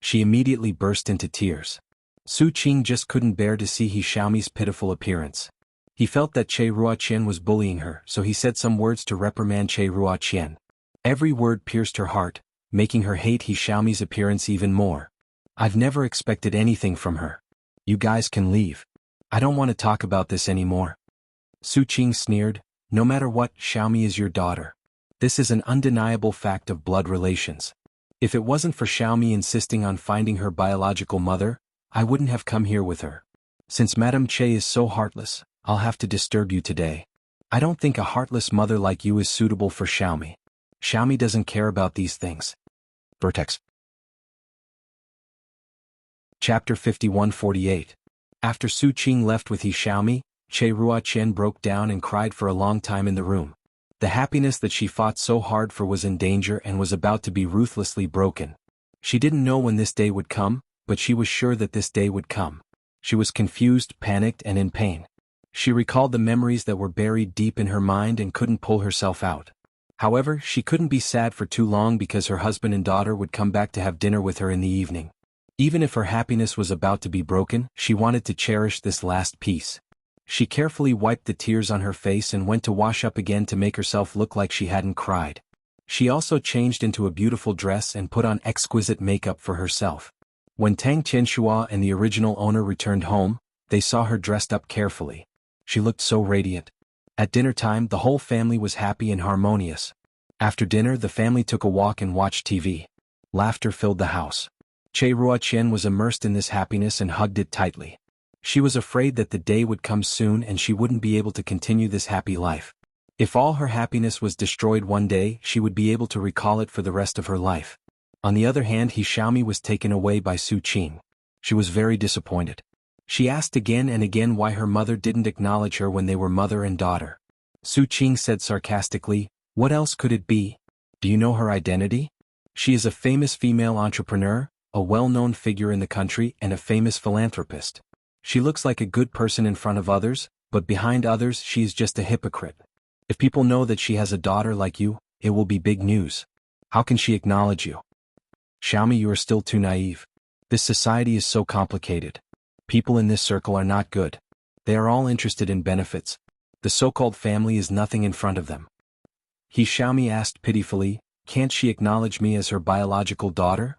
Speaker 1: She immediately burst into tears. Su Qing just couldn't bear to see He Xiaomi's pitiful appearance. He felt that Che Ruoqian was bullying her, so he said some words to reprimand Che Ruoqian. Every word pierced her heart, making her hate He Xiaomi's appearance even more. "I've never expected anything from her. You guys can leave. I don't want to talk about this anymore." Su Qing sneered, "No matter what, Xiaomi is your daughter. This is an undeniable fact of blood relations. If it wasn't for Xiaomi insisting on finding her biological mother, I wouldn't have come here with her. Since Madame Che is so heartless, I'll have to disturb you today. I don't think a heartless mother like you is suitable for Xiaomi. Xiaomi doesn't care about these things." Vertex. Chapter 51-48. After Su Qing left with He Xiaomi, Che Ruoqian broke down and cried for a long time in the room. The happiness that she fought so hard for was in danger and was about to be ruthlessly broken. She didn't know when this day would come, but she was sure that this day would come. She was confused, panicked, and in pain. She recalled the memories that were buried deep in her mind and couldn't pull herself out. However, she couldn't be sad for too long because her husband and daughter would come back to have dinner with her in the evening. Even if her happiness was about to be broken, she wanted to cherish this last piece. She carefully wiped the tears on her face and went to wash up again to make herself look like she hadn't cried. She also changed into a beautiful dress and put on exquisite makeup for herself. When Tang Tianxua and the original owner returned home, they saw her dressed up carefully. She looked so radiant. At dinner time, the whole family was happy and harmonious. After dinner, the family took a walk and watched TV. Laughter filled the house. Che Ruoqian was immersed in this happiness and hugged it tightly. She was afraid that the day would come soon and she wouldn't be able to continue this happy life. If all her happiness was destroyed one day, she would be able to recall it for the rest of her life. On the other hand, He Xiaomi was taken away by Su Qing. She was very disappointed. She asked again and again why her mother didn't acknowledge her when they were mother and daughter. Su Qing said sarcastically, "What else could it be? Do you know her identity? She is a famous female entrepreneur, a well-known figure in the country, and a famous philanthropist. She looks like a good person in front of others, but behind others she is just a hypocrite. If people know that she has a daughter like you, it will be big news. How can she acknowledge you? Xiaomi, you are still too naive. This society is so complicated. People in this circle are not good. They are all interested in benefits. The so-called family is nothing in front of them." He Xiaomi asked pitifully, "Can't she acknowledge me as her biological daughter?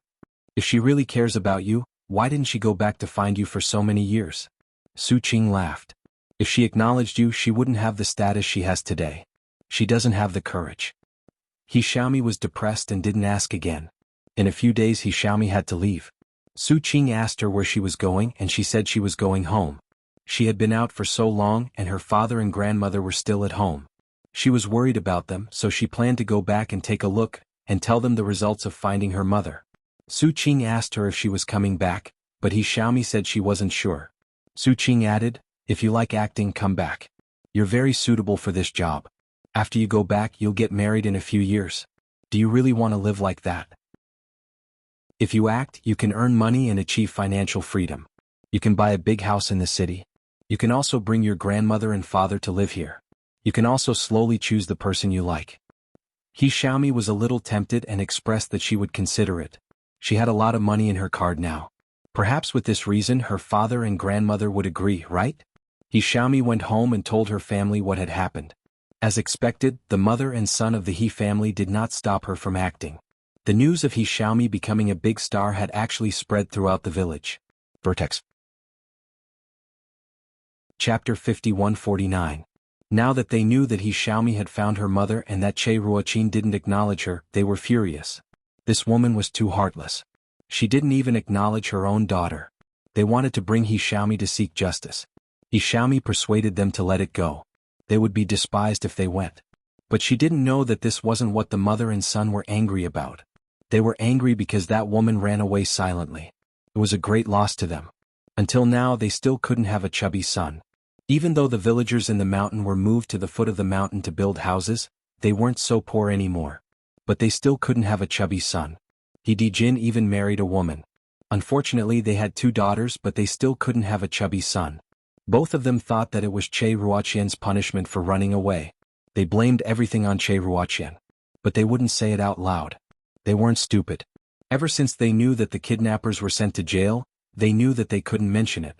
Speaker 1: If she really cares about you, why didn't she go back to find you for so many years?" Su Qing laughed. "If she acknowledged you, she wouldn't have the status she has today. She doesn't have the courage." He Xiaomi was depressed and didn't ask again. In a few days He Xiaomi had to leave. Su Qing asked her where she was going and she said she was going home. She had been out for so long and her father and grandmother were still at home. She was worried about them, so she planned to go back and take a look and tell them the results of finding her mother. Su Qing asked her if she was coming back, but He Xiaomi said she wasn't sure. Su Qing added, "If you like acting, come back. You're very suitable for this job. After you go back, you'll get married in a few years. Do you really want to live like that? If you act, you can earn money and achieve financial freedom. You can buy a big house in the city. You can also bring your grandmother and father to live here. You can also slowly choose the person you like." He Xiaomi was a little tempted and expressed that she would consider it. She had a lot of money in her card now. Perhaps with this reason her father and grandmother would agree, right? He Xiaomi went home and told her family what had happened. As expected, the mother and son of the He family did not stop her from acting. The news of He Xiaomi becoming a big star had actually spread throughout the village. Vertex. Chapter 5149. Now that they knew that He Xiaomi had found her mother and that Che Ruoqin didn't acknowledge her, they were furious. This woman was too heartless. She didn't even acknowledge her own daughter. They wanted to bring He Xiaomi to seek justice. He Xiaomi persuaded them to let it go. They would be despised if they went. But she didn't know that this wasn't what the mother and son were angry about. They were angry because that woman ran away silently. It was a great loss to them. Until now they still couldn't have a chubby son. Even though the villagers in the mountain were moved to the foot of the mountain to build houses, they weren't so poor anymore. But they still couldn't have a chubby son. He Dijin even married a woman. Unfortunately they had 2 daughters but they still couldn't have a chubby son. Both of them thought that it was Che Ruoqian's punishment for running away. They blamed everything on Che Ruoqian. But they wouldn't say it out loud. They weren't stupid. Ever since they knew that the kidnappers were sent to jail, they knew that they couldn't mention it.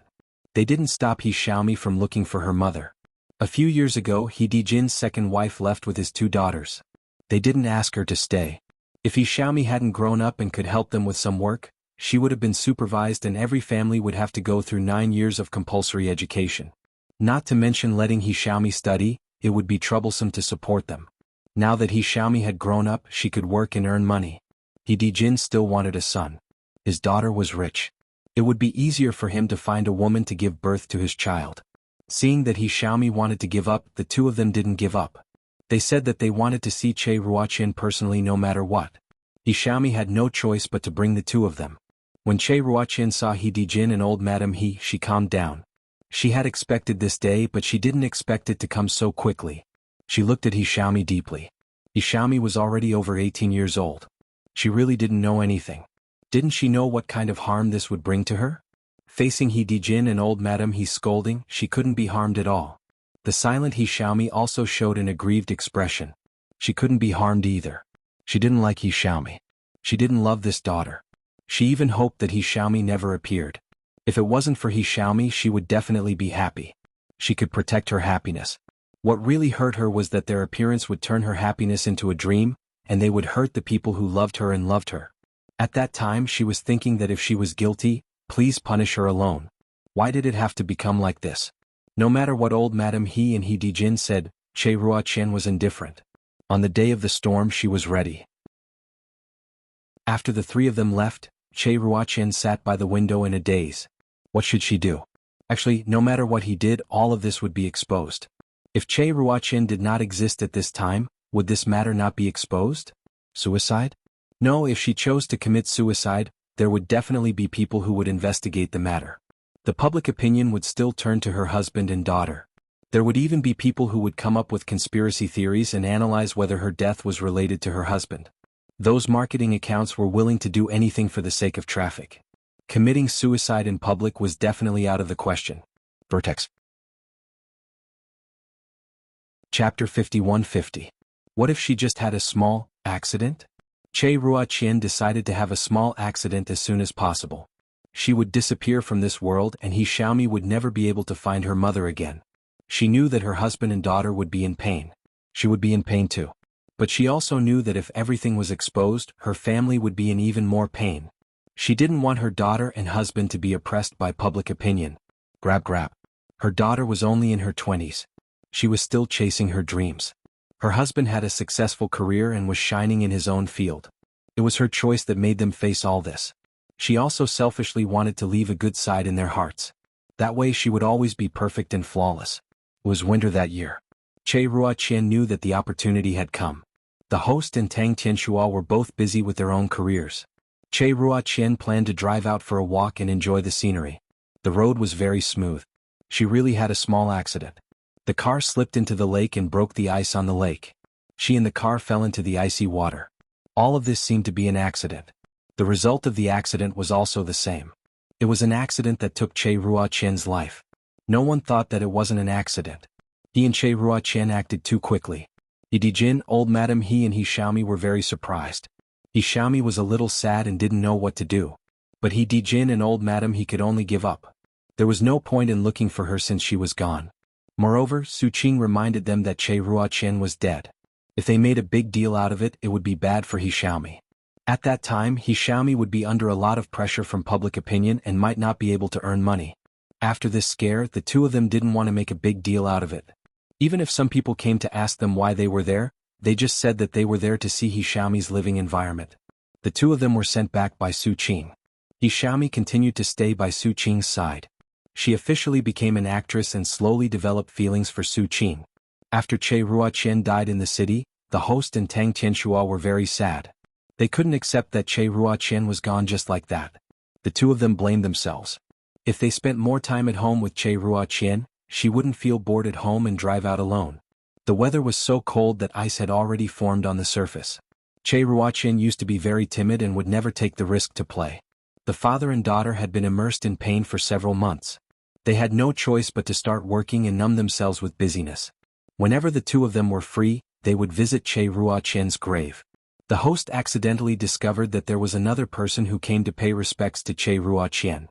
Speaker 1: They didn't stop He Xiaomi from looking for her mother. A few years ago He Dijin's second wife left with his 2 daughters. They didn't ask her to stay. If He Xiaomi hadn't grown up and could help them with some work, she would have been supervised and every family would have to go through 9 years of compulsory education. Not to mention letting He Xiaomi study, it would be troublesome to support them. Now that He Xiaomi had grown up, she could work and earn money. He Dijin still wanted a son. His daughter was rich. It would be easier for him to find a woman to give birth to his child. Seeing that He Xiaomi wanted to give up, the 2 of them didn't give up. They said that they wanted to see Che Ruoqin personally no matter what. He Xiaomi had no choice but to bring the 2 of them. When Che Ruoqin saw He Dijin and old Madame He, she calmed down. She had expected this day but she didn't expect it to come so quickly. She looked at He Xiaomi deeply. He Xiaomi was already over 18 years old. She really didn't know anything. Didn't she know what kind of harm this would bring to her? Facing He Dijin and old Madame He scolding, she couldn't be harmed at all. The silent He Xiaomi also showed an aggrieved expression. She couldn't be harmed either. She didn't like He Xiaomi. She didn't love this daughter. She even hoped that He Xiaomi never appeared. If it wasn't for He Xiaomi she would definitely be happy. She could protect her happiness. What really hurt her was that their appearance would turn her happiness into a dream, and they would hurt the people who loved her and loved her. At that time she was thinking that if she was guilty, please punish her alone. Why did it have to become like this? No matter what old Madame He and He Dijin said, Che Ruoqian was indifferent. On the day of the storm she was ready. After the 3 of them left, Che Ruoqian sat by the window in a daze. What should she do? Actually, no matter what he did, all of this would be exposed. If Che Ruoqian did not exist at this time, would this matter not be exposed? Suicide? No, if she chose to commit suicide, there would definitely be people who would investigate the matter. The public opinion would still turn to her husband and daughter. There would even be people who would come up with conspiracy theories and analyze whether her death was related to her husband. Those marketing accounts were willing to do anything for the sake of traffic. Committing suicide in public was definitely out of the question. Vertex. Chapter 5150. What if she just had a small accident? Che Ruoqian decided to have a small accident as soon as possible. She would disappear from this world and He Xiaomi would never be able to find her mother again. She knew that her husband and daughter would be in pain. She would be in pain too. But she also knew that if everything was exposed, her family would be in even more pain. She didn't want her daughter and husband to be oppressed by public opinion. Grab. Her daughter was only in her 20s. She was still chasing her dreams. Her husband had a successful career and was shining in his own field. It was her choice that made them face all this. She also selfishly wanted to leave a good side in their hearts. That way she would always be perfect and flawless. It was winter that year. Che Ruoqian knew that the opportunity had come. The host and Tang Tianxua were both busy with their own careers. Che Ruoqian planned to drive out for a walk and enjoy the scenery. The road was very smooth. She really had a small accident. The car slipped into the lake and broke the ice on the lake. She and the car fell into the icy water. All of this seemed to be an accident. The result of the accident was also the same. It was an accident that took Che Ruoqian's life. No one thought that it wasn't an accident. He and Che Ruoqian acted too quickly. He Dijin, old Madame He and He Xiaomi were very surprised. He Xiaomi was a little sad and didn't know what to do. But he Jin and old madam he could only give up. There was no point in looking for her since she was gone. Moreover, Su Qing reminded them that Che Ruoqian was dead. If they made a big deal out of it, it would be bad for He Xiaomi. At that time, He Xiaomi would be under a lot of pressure from public opinion and might not be able to earn money. After this scare, the two of them didn't want to make a big deal out of it. Even if some people came to ask them why they were there, they just said that they were there to see He Xiaomi's living environment. The two of them were sent back by Su Qing. He Xiaomi continued to stay by Su Qing's side. She officially became an actress and slowly developed feelings for Su Qing. After Che Ruoqian died in the city, the host and Tang Tianxua were very sad. They couldn't accept that Che Ruoqian was gone just like that. The two of them blamed themselves. If they spent more time at home with Che Ruoqian, she wouldn't feel bored at home and drive out alone. The weather was so cold that ice had already formed on the surface. Che Ruoqian used to be very timid and would never take the risk to play. The father and daughter had been immersed in pain for several months. They had no choice but to start working and numb themselves with busyness. Whenever the two of them were free, they would visit Che Ruoqian's grave. The host accidentally discovered that there was another person who came to pay respects to Che Ruoqian.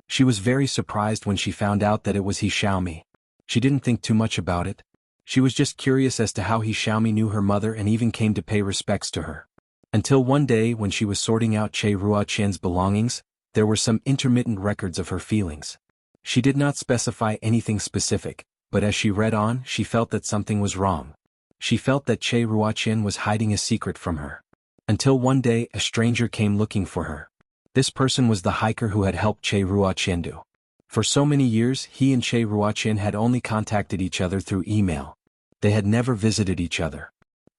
Speaker 1: She was very surprised when she found out that it was He Xiaomi. She didn't think too much about it. She was just curious as to how He Xiaomi knew her mother and even came to pay respects to her. Until one day when she was sorting out Che Ruoqian's belongings, there were some intermittent records of her feelings. She did not specify anything specific, but as she read on, she felt that something was wrong. She felt that Che Ruoqian was hiding a secret from her. Until one day a stranger came looking for her. This person was the hiker who had helped Che Ruoqian do. For so many years he and Che Ruoqian had only contacted each other through email. They had never visited each other.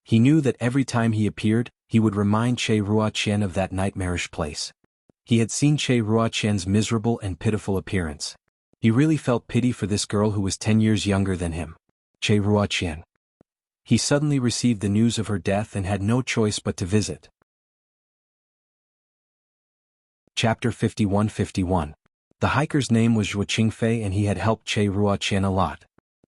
Speaker 1: He knew that every time he appeared, he would remind Che Ruoqian of that nightmarish place. He had seen Che Ruoqian's miserable and pitiful appearance. He really felt pity for this girl who was 10 years younger than him. Che Ruoqian. He suddenly received the news of her death and had no choice but to visit. Chapter 51-51. The hiker's name was Zhuo Qingfei and he had helped Che Ruoqian a lot.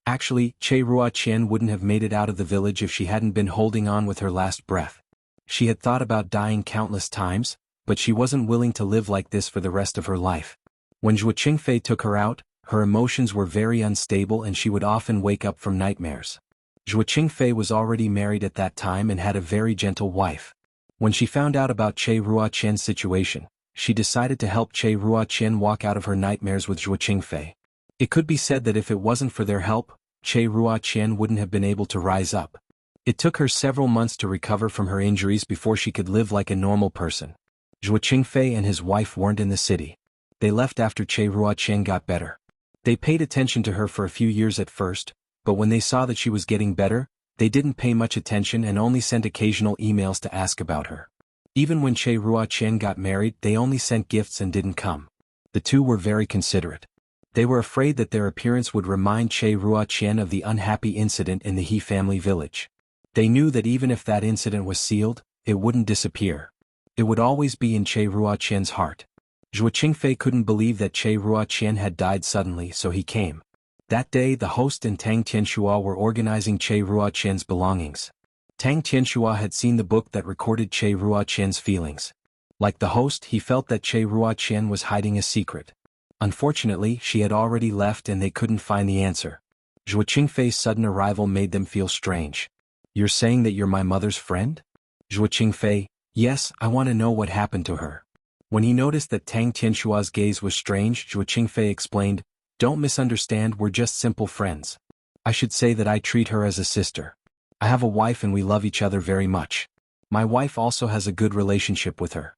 Speaker 1: Actually, Che Ruoqian wouldn't have made it out of the village if she hadn't been holding on with her last breath. She had thought about dying countless times, but she wasn't willing to live like this for the rest of her life. When Zhuo Qingfei took her out, her emotions were very unstable and she would often wake up from nightmares. Zhuo Qingfei was already married at that time and had a very gentle wife. When she found out about Che Ruoqian's situation, she decided to help Che Ruoqian walk out of her nightmares with Zhuo Qingfei. It could be said that if it wasn't for their help, Che Ruoqian wouldn't have been able to rise up. It took her several months to recover from her injuries before she could live like a normal person. Zhuo Qingfei and his wife weren't in the city. They left after Che Ruoqian got better. They paid attention to her for a few years at first, but when they saw that she was getting better, they didn't pay much attention and only sent occasional emails to ask about her. Even when Che Ruoqian got married, they only sent gifts and didn't come. The two were very considerate. They were afraid that their appearance would remind Che Ruoqian of the unhappy incident in the He family village. They knew that even if that incident was sealed, it wouldn't disappear. It would always be in Che Ruoqian's heart. Zhuo Qingfei couldn't believe that Che Ruoqian had died suddenly, so he came. That day the host and Tang Tianxua were organizing Che Ruoqian's belongings. Tang Tianxua had seen the book that recorded Che Ruoqian's feelings. Like the host, he felt that Che Ruoqian was hiding a secret. Unfortunately, she had already left and they couldn't find the answer. Zhuo Qingfei's sudden arrival made them feel strange. "You're saying that you're my mother's friend?" Zhuo Qingfei, "Yes, I want to know what happened to her." When he noticed that Tang Tianxua's gaze was strange, Zhuo Qingfei explained, "Don't misunderstand, we're just simple friends. I should say that I treat her as a sister. I have a wife and we love each other very much. My wife also has a good relationship with her."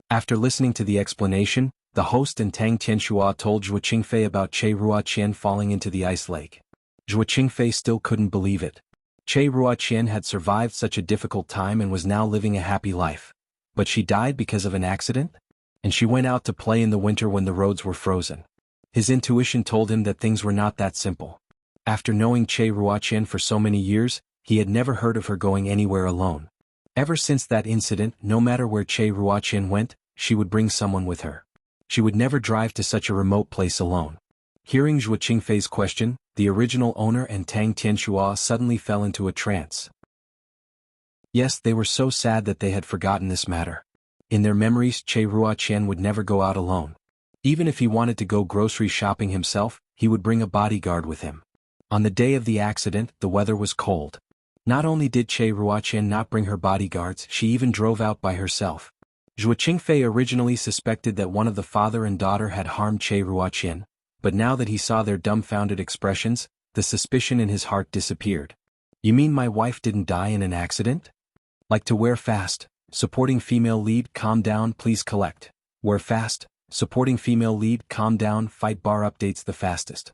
Speaker 1: After listening to the explanation, the host and Tang Tianxua told Zhuo Qingfei about Che Ruoqian falling into the ice lake. Zhuo Qingfei still couldn't believe it. Che Ruoqian had survived such a difficult time and was now living a happy life. But she died because of an accident? And she went out to play in the winter when the roads were frozen. His intuition told him that things were not that simple. After knowing Che Ruoqian for so many years, he had never heard of her going anywhere alone. Ever since that incident, no matter where Che Ruoqian went, she would bring someone with her. She would never drive to such a remote place alone. Hearing Zhuo Qingfei's question, the original owner and Tang Tianxua suddenly fell into a trance. Yes, they were so sad that they had forgotten this matter. In their memories, Che Ruotian would never go out alone. Even if he wanted to go grocery shopping himself, he would bring a bodyguard with him. On the day of the accident, the weather was cold. Not only did Che Ruotian not bring her bodyguards, she even drove out by herself. Zhuo Qingfei originally suspected that one of the father and daughter had harmed Che Ruotian, but now that he saw their dumbfounded expressions, the suspicion in his heart disappeared. You mean my wife didn't die in an accident? Like to wear fast, supporting female lead, calm down, please collect. Wear fast, supporting female lead, calm down, fight bar updates the fastest.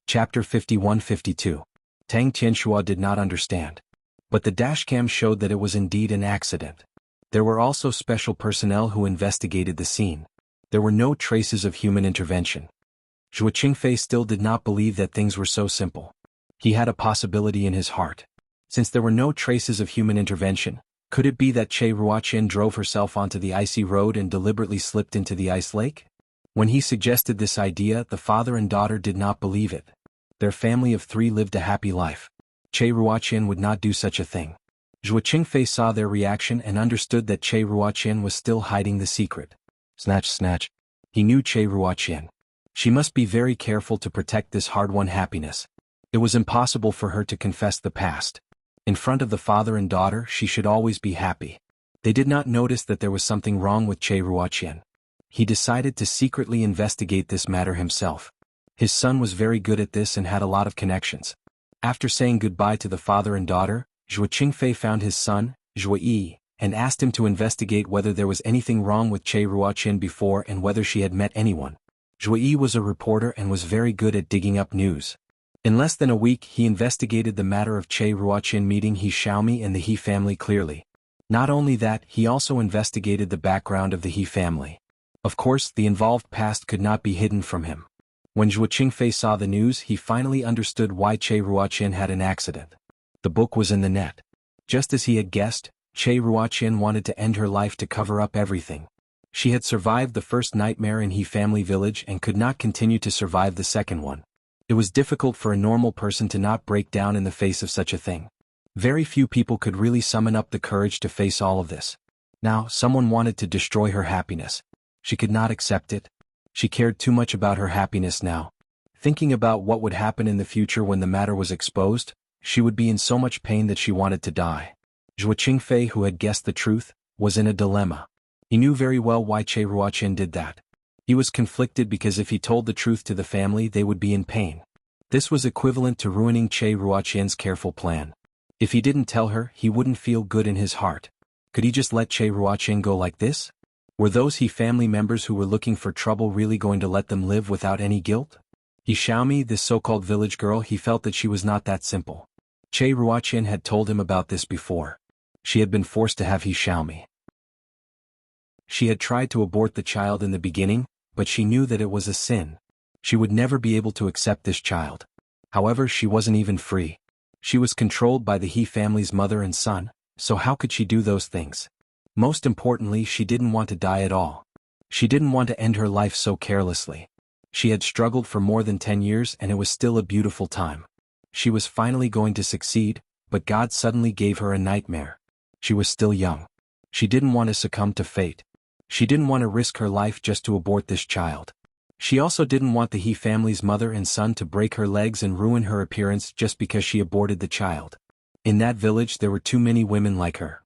Speaker 1: Chapter 51-52. Tang Tianxua did not understand. But the dashcam showed that it was indeed an accident. There were also special personnel who investigated the scene. There were no traces of human intervention. Zhuo Qingfei still did not believe that things were so simple. He had a possibility in his heart. Since there were no traces of human intervention, could it be that Che Ruotian drove herself onto the icy road and deliberately slipped into the ice lake? When he suggested this idea, the father and daughter did not believe it. Their family of 3 lived a happy life. Che Ruotian would not do such a thing. Zhuo Qingfei saw their reaction and understood that Che Ruotian was still hiding the secret. Snatch, snatch. He knew Che Ruotian. She must be very careful to protect this hard-won happiness. It was impossible for her to confess the past. In front of the father and daughter, she should always be happy. They did not notice that there was something wrong with Che Ruotian. He decided to secretly investigate this matter himself. His son was very good at this and had a lot of connections. After saying goodbye to the father and daughter, Zhuo Qingfei found his son, Zhuo Yi, and asked him to investigate whether there was anything wrong with Che Ruotian before and whether she had met anyone. Zhuo Yi was a reporter and was very good at digging up news. In less than a week, he investigated the matter of Che Ruotian meeting He Xiaomi and the He family clearly. Not only that, he also investigated the background of the He family. Of course, the involved past could not be hidden from him. When Zhuo Qingfei saw the news, he finally understood why Che Ruotian had an accident. The book was in the net. Just as he had guessed, Che Ruotian wanted to end her life to cover up everything. She had survived the first nightmare in He family village and could not continue to survive the second one. It was difficult for a normal person to not break down in the face of such a thing. Very few people could really summon up the courage to face all of this. Now, someone wanted to destroy her happiness. She could not accept it. She cared too much about her happiness now. Thinking about what would happen in the future when the matter was exposed, she would be in so much pain that she wanted to die. Zhuo Qingfei, who had guessed the truth, was in a dilemma. He knew very well why Che Ruotian did that. He was conflicted because if he told the truth to the family, they would be in pain. This was equivalent to ruining Che Ruotian's careful plan. If he didn't tell her, he wouldn't feel good in his heart. Could he just let Che Ruotian go like this? Were those He family members who were looking for trouble really going to let them live without any guilt? He Xiaomi, this so-called village girl, he felt that she was not that simple. Che Ruotian had told him about this before. She had been forced to have He Xiaomi. She had tried to abort the child in the beginning, but she knew that it was a sin. She would never be able to accept this child. However, she wasn't even free. She was controlled by the He family's mother and son, so how could she do those things? Most importantly, she didn't want to die at all. She didn't want to end her life so carelessly. She had struggled for more than 10 years and it was still a beautiful time. She was finally going to succeed, but God suddenly gave her a nightmare. She was still young. She didn't want to succumb to fate. She didn't want to risk her life just to abort this child. She also didn't want the He family's mother and son to break her legs and ruin her appearance just because she aborted the child. In that village there were too many women like her.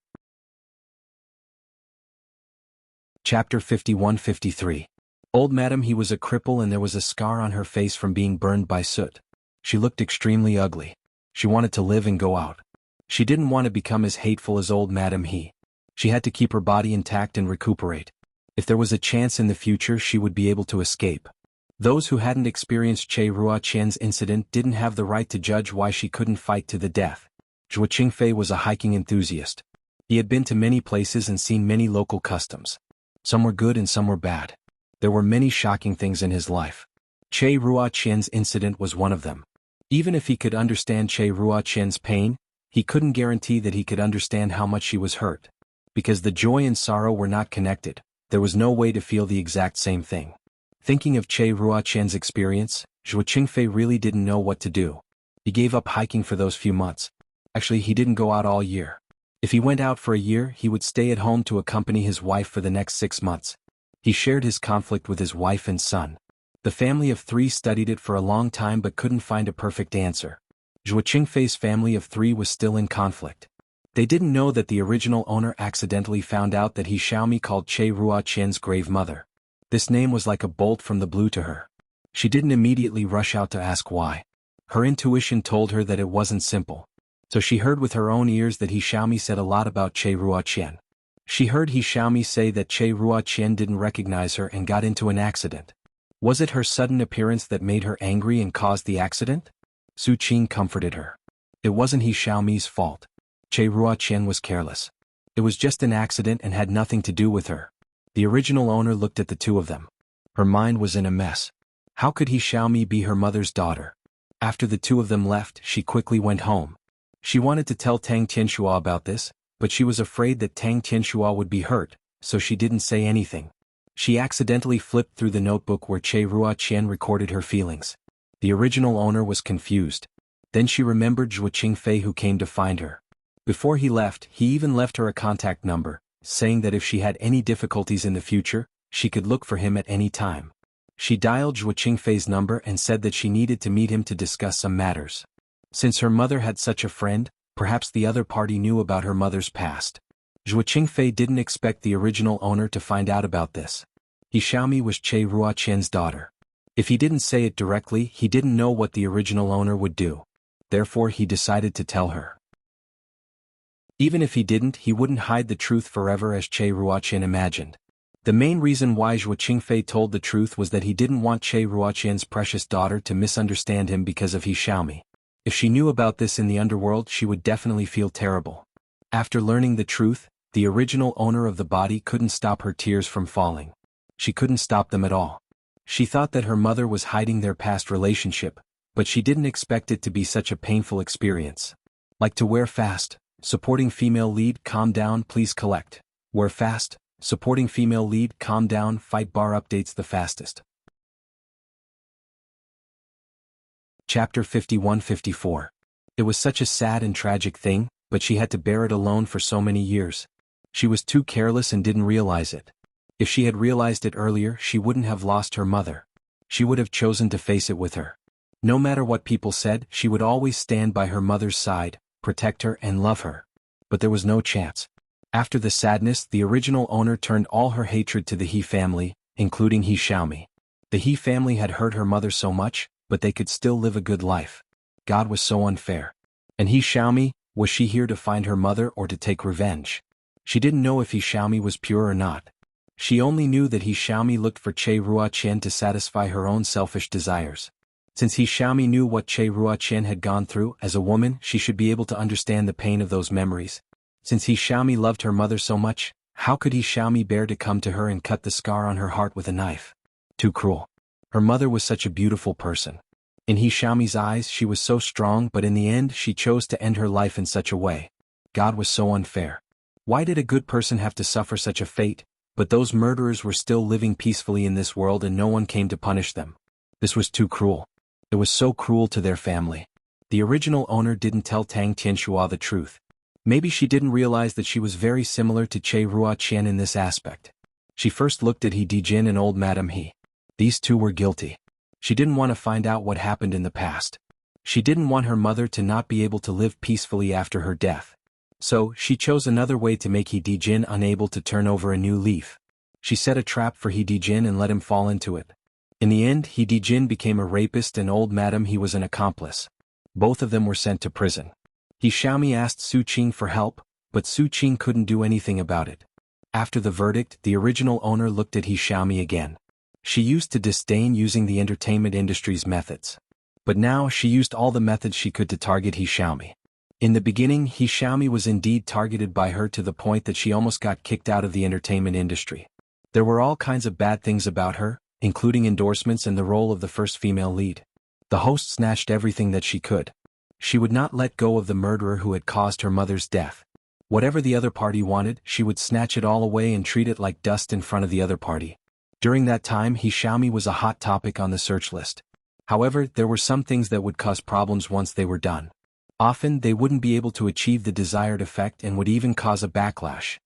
Speaker 1: Chapter 51-53. Old Madam He was a cripple and there was a scar on her face from being burned by soot. She looked extremely ugly. She wanted to live and go out. She didn't want to become as hateful as old Madam He. She had to keep her body intact and recuperate. If there was a chance in the future she would be able to escape. Those who hadn't experienced Che Ruotian's incident didn't have the right to judge why she couldn't fight to the death. Zhuo Qingfei was a hiking enthusiast. He had been to many places and seen many local customs. Some were good and some were bad. There were many shocking things in his life. Che Ruotian's incident was one of them. Even if he could understand Che Ruotian's pain, he couldn't guarantee that he could understand how much she was hurt. Because the joy and sorrow were not connected, there was no way to feel the exact same thing. Thinking of Che Ruotian's experience, Zhuo Qingfei really didn't know what to do. He gave up hiking for those few months. Actually, he didn't go out all year. If he went out for a year, he would stay at home to accompany his wife for the next 6 months. He shared his conflict with his wife and son. The family of 3 studied it for a long time but couldn't find a perfect answer. Zhuo Qingfei's family of 3 was still in conflict. They didn't know that the original owner accidentally found out that he Xiaomi called Che Ruoqian's grave mother. This name was like a bolt from the blue to her. She didn't immediately rush out to ask why. Her intuition told her that it wasn't simple. So she heard with her own ears that he Xiaomi said a lot about Che Ruoqian. She heard he Xiaomi say that Che Ruoqian didn't recognize her and got into an accident. Was it her sudden appearance that made her angry and caused the accident? Su Qing comforted her. It wasn't he Xiaomi's fault. Che Ruoqian was careless. It was just an accident and had nothing to do with her. The original owner looked at the two of them. Her mind was in a mess. How could he Xiaomi be her mother's daughter? After the two of them left, she quickly went home. She wanted to tell Tang Tianxua about this, but she was afraid that Tang Tianxua would be hurt, so she didn't say anything. She accidentally flipped through the notebook where Che Ruoqian recorded her feelings. The original owner was confused. Then she remembered Zhuo Qingfei who came to find her. Before he left, he even left her a contact number, saying that if she had any difficulties in the future, she could look for him at any time. She dialed Zhuo Qingfei's number and said that she needed to meet him to discuss some matters. Since her mother had such a friend, perhaps the other party knew about her mother's past. Zhuo Qingfei didn't expect the original owner to find out about this. He Xiaomi was Che Ruoqian's daughter. If he didn't say it directly, he didn't know what the original owner would do. Therefore he decided to tell her. Even if he didn't, he wouldn't hide the truth forever as Che Ruoqian imagined. The main reason why Zhuo Qingfei told the truth was that he didn't want Che Ruoqian's precious daughter to misunderstand him because of he Xiaomi. If she knew about this in the underworld, she would definitely feel terrible. After learning the truth, the original owner of the body couldn't stop her tears from falling. She couldn't stop them at all. She thought that her mother was hiding their past relationship, but she didn't expect it to be such a painful experience. Like to wear fast, supporting female lead, calm down, please collect. Wear fast, supporting female lead, calm down, fight bar updates the fastest. Chapter 51-54. It was such a sad and tragic thing, but she had to bear it alone for so many years. She was too careless and didn't realize it. If she had realized it earlier, she wouldn't have lost her mother. She would have chosen to face it with her. No matter what people said, she would always stand by her mother's side, protect her and love her. But there was no chance. After the sadness, the original owner turned all her hatred to the He family, including He Xiaomi. The He family had hurt her mother so much, but they could still live a good life. God was so unfair. And He Xiaomi, was she here to find her mother or to take revenge? She didn't know if He Xiaomi was pure or not. She only knew that He Xiaomi looked for Che Ruoqian to satisfy her own selfish desires. Since He Xiaomi knew what Che Ruoqian had gone through, as a woman she should be able to understand the pain of those memories. Since He Xiaomi loved her mother so much, how could He Xiaomi bear to come to her and cut the scar on her heart with a knife? Too cruel. Her mother was such a beautiful person. In He Xiaomi's eyes she was so strong, but in the end she chose to end her life in such a way. God was so unfair. Why did a good person have to suffer such a fate? But those murderers were still living peacefully in this world and no one came to punish them. This was too cruel. It was so cruel to their family. The original owner didn't tell Tang Tianxua the truth. Maybe she didn't realize that she was very similar to Che Ruoqian in this aspect. She first looked at He Dijin and old Madame He. These two were guilty. She didn't want to find out what happened in the past. She didn't want her mother to not be able to live peacefully after her death. So, she chose another way to make He Dijin unable to turn over a new leaf. She set a trap for He Dijin and let him fall into it. In the end, He Dijin became a rapist and old Madame He was an accomplice. Both of them were sent to prison. He Xiaomi asked Su Qing for help, but Su Qing couldn't do anything about it. After the verdict, the original owner looked at He Xiaomi again. She used to disdain using the entertainment industry's methods. But now she used all the methods she could to target He Xiaomi. In the beginning, He Xiaomi was indeed targeted by her to the point that she almost got kicked out of the entertainment industry. There were all kinds of bad things about her, including endorsements and the role of the first female lead. The host snatched everything that she could. She would not let go of the murderer who had caused her mother's death. Whatever the other party wanted, she would snatch it all away and treat it like dust in front of the other party. During that time, He Xiaomi was a hot topic on the search list. However, there were some things that would cause problems once they were done. Often they wouldn't be able to achieve the desired effect and would even cause a backlash.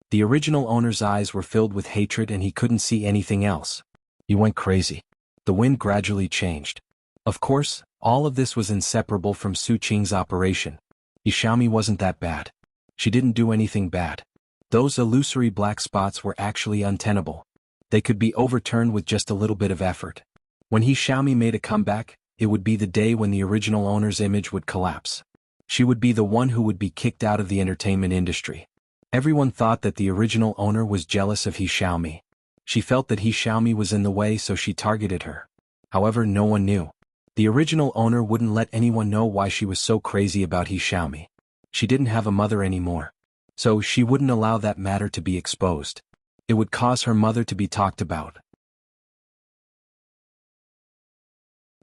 Speaker 1: The original owner's eyes were filled with hatred and he couldn't see anything else. He went crazy. The wind gradually changed. Of course, all of this was inseparable from Su Qing's operation. Xiaomi wasn't that bad. She didn't do anything bad. Those illusory black spots were actually untenable. They could be overturned with just a little bit of effort. When Xiaomi made a comeback, it would be the day when the original owner's image would collapse. She would be the one who would be kicked out of the entertainment industry. Everyone thought that the original owner was jealous of Xiaomi. She felt that Xiaomi was in the way, so she targeted her. However, no one knew. The original owner wouldn't let anyone know why she was so crazy about Xiaomi. She didn't have a mother anymore. So she wouldn't allow that matter to be exposed. It would cause her mother to be talked about.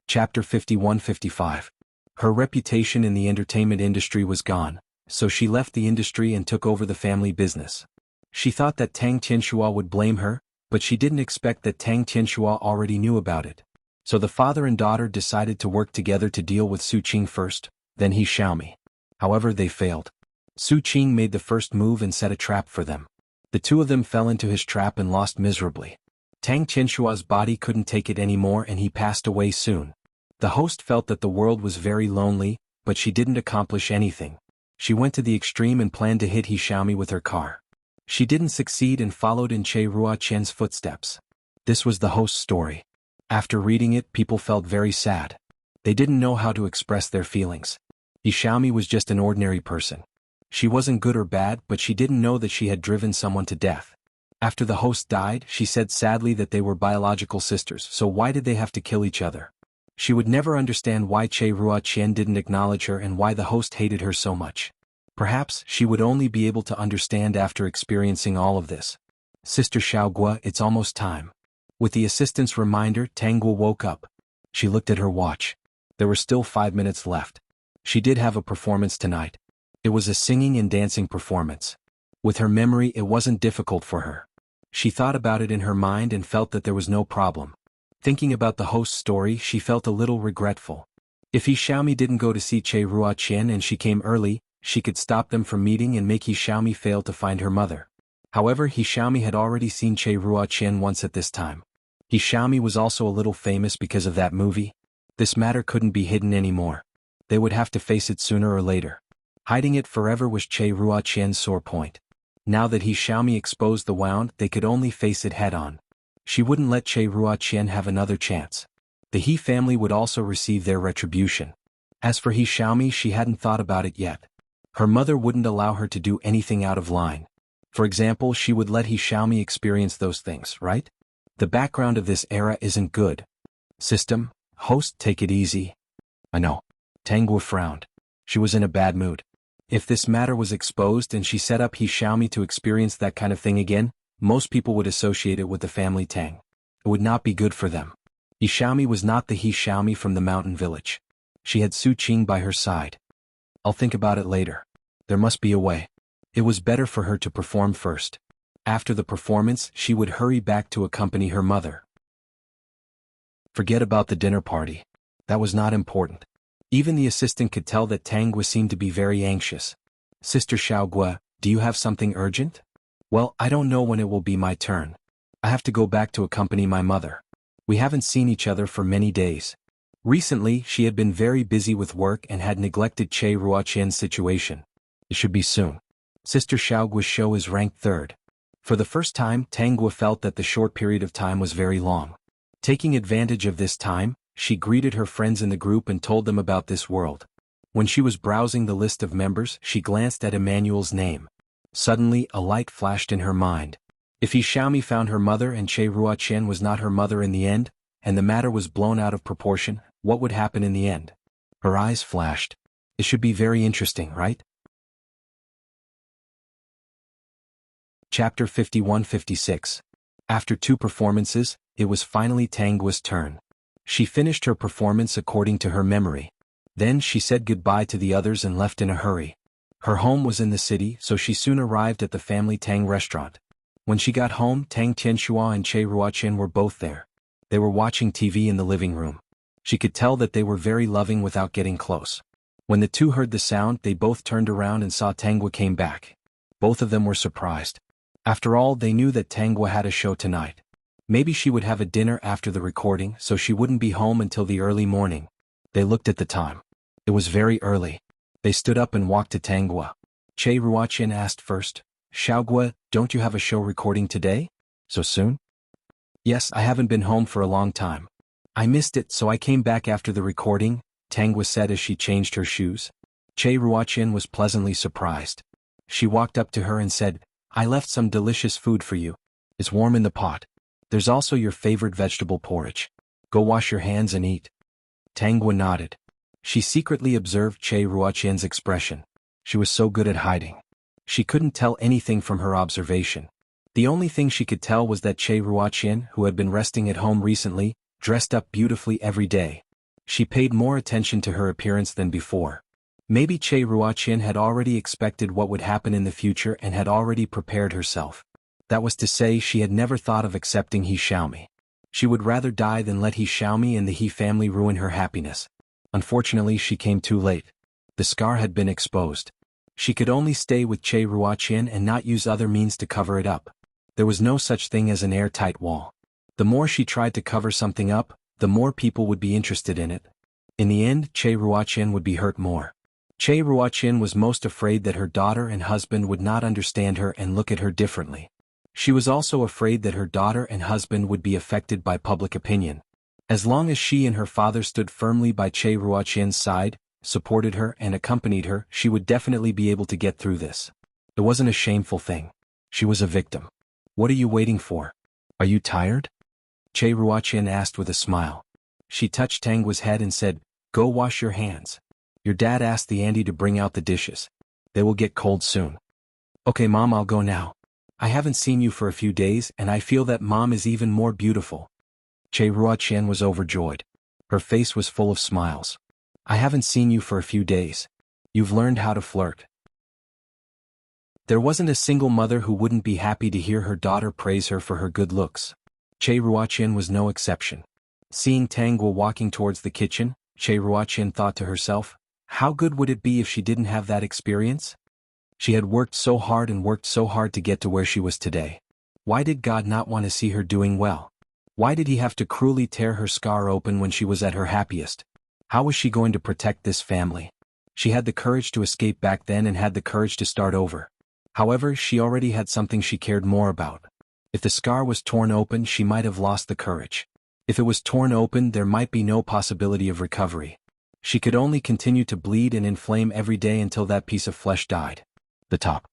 Speaker 1: Chapter 51-55. Her reputation in the entertainment industry was gone, so she left the industry and took over the family business. She thought that Tang Tianxua would blame her, but she didn't expect that Tang Tianxua already knew about it. So the father and daughter decided to work together to deal with Su Qing first, then Xiaomi. However, they failed. Su Qing made the first move and set a trap for them. The two of them fell into his trap and lost miserably. Tang Tianshua's body couldn't take it anymore and he passed away soon. The host felt that the world was very lonely, but she didn't accomplish anything. She went to the extreme and planned to hit Xiaomi with her car. She didn't succeed and followed in Che Ruoqian's footsteps. This was the host's story. After reading it, people felt very sad. They didn't know how to express their feelings. Xiaomi was just an ordinary person. She wasn't good or bad, but she didn't know that she had driven someone to death. After the host died, she said sadly that they were biological sisters, so why did they have to kill each other? She would never understand why Che Ruoqian didn't acknowledge her and why the host hated her so much. Perhaps she would only be able to understand after experiencing all of this. Sister Xiaogua, it's almost time. With the assistant's reminder, Tangguo woke up. She looked at her watch. There were still 5 minutes left. She did have a performance tonight. It was a singing and dancing performance. With her memory, it wasn't difficult for her. She thought about it in her mind and felt that there was no problem. Thinking about the host's story, she felt a little regretful. If Xiaomi didn't go to see Che Ruoqian and she came early, she could stop them from meeting and make Xiaomi fail to find her mother. However, Xiaomi had already seen Che Ruoqian once at this time. Xiaomi was also a little famous because of that movie. This matter couldn't be hidden anymore. They would have to face it sooner or later. Hiding it forever was Che Ruoqian's sore point. Now that Xiaomi exposed the wound, they could only face it head-on. She wouldn't let Che Ruoqian have another chance. The He family would also receive their retribution. As for Xiaomi, she hadn't thought about it yet. Her mother wouldn't allow her to do anything out of line. For example, she would let Xiaomi experience those things, right? The background of this era isn't good. System, host, take it easy. I know. Tangguo frowned. She was in a bad mood. If this matter was exposed and she set up Xiaomi to experience that kind of thing again, most people would associate it with the family Tang. It would not be good for them. Xiaomi was not the Xiaomi from the mountain village. She had Su Qing by her side. I'll think about it later. There must be a way. It was better for her to perform first. After the performance, she would hurry back to accompany her mother. Forget about the dinner party. That was not important. Even the assistant could tell that Tangguo seemed to be very anxious. Sister Xiaogua, do you have something urgent? Well, I don't know when it will be my turn. I have to go back to accompany my mother. We haven't seen each other for many days. Recently, she had been very busy with work and had neglected Che Ruoqian's situation. It should be soon. Sister Xiaogua's show is ranked 3rd. For the first time, Tangguo felt that the short period of time was very long. Taking advantage of this time, she greeted her friends in the group and told them about this world. When she was browsing the list of members, she glanced at Emmanuel's name. Suddenly, a light flashed in her mind. If Xiaomi found her mother and Che Ruoqian was not her mother in the end, and the matter was blown out of proportion, what would happen in the end? Her eyes flashed. It should be very interesting, right? Chapter 51-56. After 2 performances, it was finally Tangguo's turn. She finished her performance according to her memory. Then she said goodbye to the others and left in a hurry. Her home was in the city, so she soon arrived at the family Tang restaurant. When she got home, Tang Tianxua and Che Ruoqian were both there. They were watching TV in the living room. She could tell that they were very loving without getting close. When the two heard the sound, they both turned around and saw Tangwa came back. Both of them were surprised. After all, they knew that Tangwa had a show tonight. Maybe she would have a dinner after the recording, so she wouldn't be home until the early morning. They looked at the time. It was very early. They stood up and walked to Tangwa. Che Ruotian asked first, "Xiaogua, don't you have a show recording today? So soon?" "Yes, I haven't been home for a long time. I missed it, so I came back after the recording," Tangwa said as she changed her shoes. Che Ruotian was pleasantly surprised. She walked up to her and said, "I left some delicious food for you. It's warm in the pot. There's also your favorite vegetable porridge. Go wash your hands and eat." Tangwa nodded. She secretly observed Che Ruotian's expression. She was so good at hiding. She couldn't tell anything from her observation. The only thing she could tell was that Che Ruotian, who had been resting at home recently, dressed up beautifully every day. She paid more attention to her appearance than before. Maybe Che Ruotian had already expected what would happen in the future and had already prepared herself. That was to say, she had never thought of accepting He Xiaomi. She would rather die than let He Xiaomi and the He family ruin her happiness. Unfortunately, she came too late. The scar had been exposed. She could only stay with Che Ruotian and not use other means to cover it up. There was no such thing as an airtight wall. The more she tried to cover something up, the more people would be interested in it. In the end, Che Ruotian would be hurt more. Che Ruotian was most afraid that her daughter and husband would not understand her and look at her differently. She was also afraid that her daughter and husband would be affected by public opinion. As long as she and her father stood firmly by Che Ruotian's side, supported her and accompanied her, she would definitely be able to get through this. It wasn't a shameful thing. She was a victim. "What are you waiting for? Are you tired?" Che Ruotian asked with a smile. She touched Tangwa's head and said, "Go wash your hands. Your dad asked the auntie to bring out the dishes. They will get cold soon." "Okay, Mom, I'll go now. I haven't seen you for a few days and I feel that Mom is even more beautiful." Che Ruotian was overjoyed. Her face was full of smiles. "I haven't seen you for a few days. You've learned how to flirt." There wasn't a single mother who wouldn't be happy to hear her daughter praise her for her good looks. Che Ruotian was no exception. Seeing Tangwa walking towards the kitchen, Che Ruotian thought to herself, how good would it be if she didn't have that experience? She had worked so hard to get to where she was today. Why did God not want to see her doing well? Why did He have to cruelly tear her scar open when she was at her happiest? How was she going to protect this family? She had the courage to escape back then and had the courage to start over. However, she already had something she cared more about. If the scar was torn open, she might have lost the courage. If it was torn open, there might be no possibility of recovery. She could only continue to bleed and inflame every day until that piece of flesh died. The top.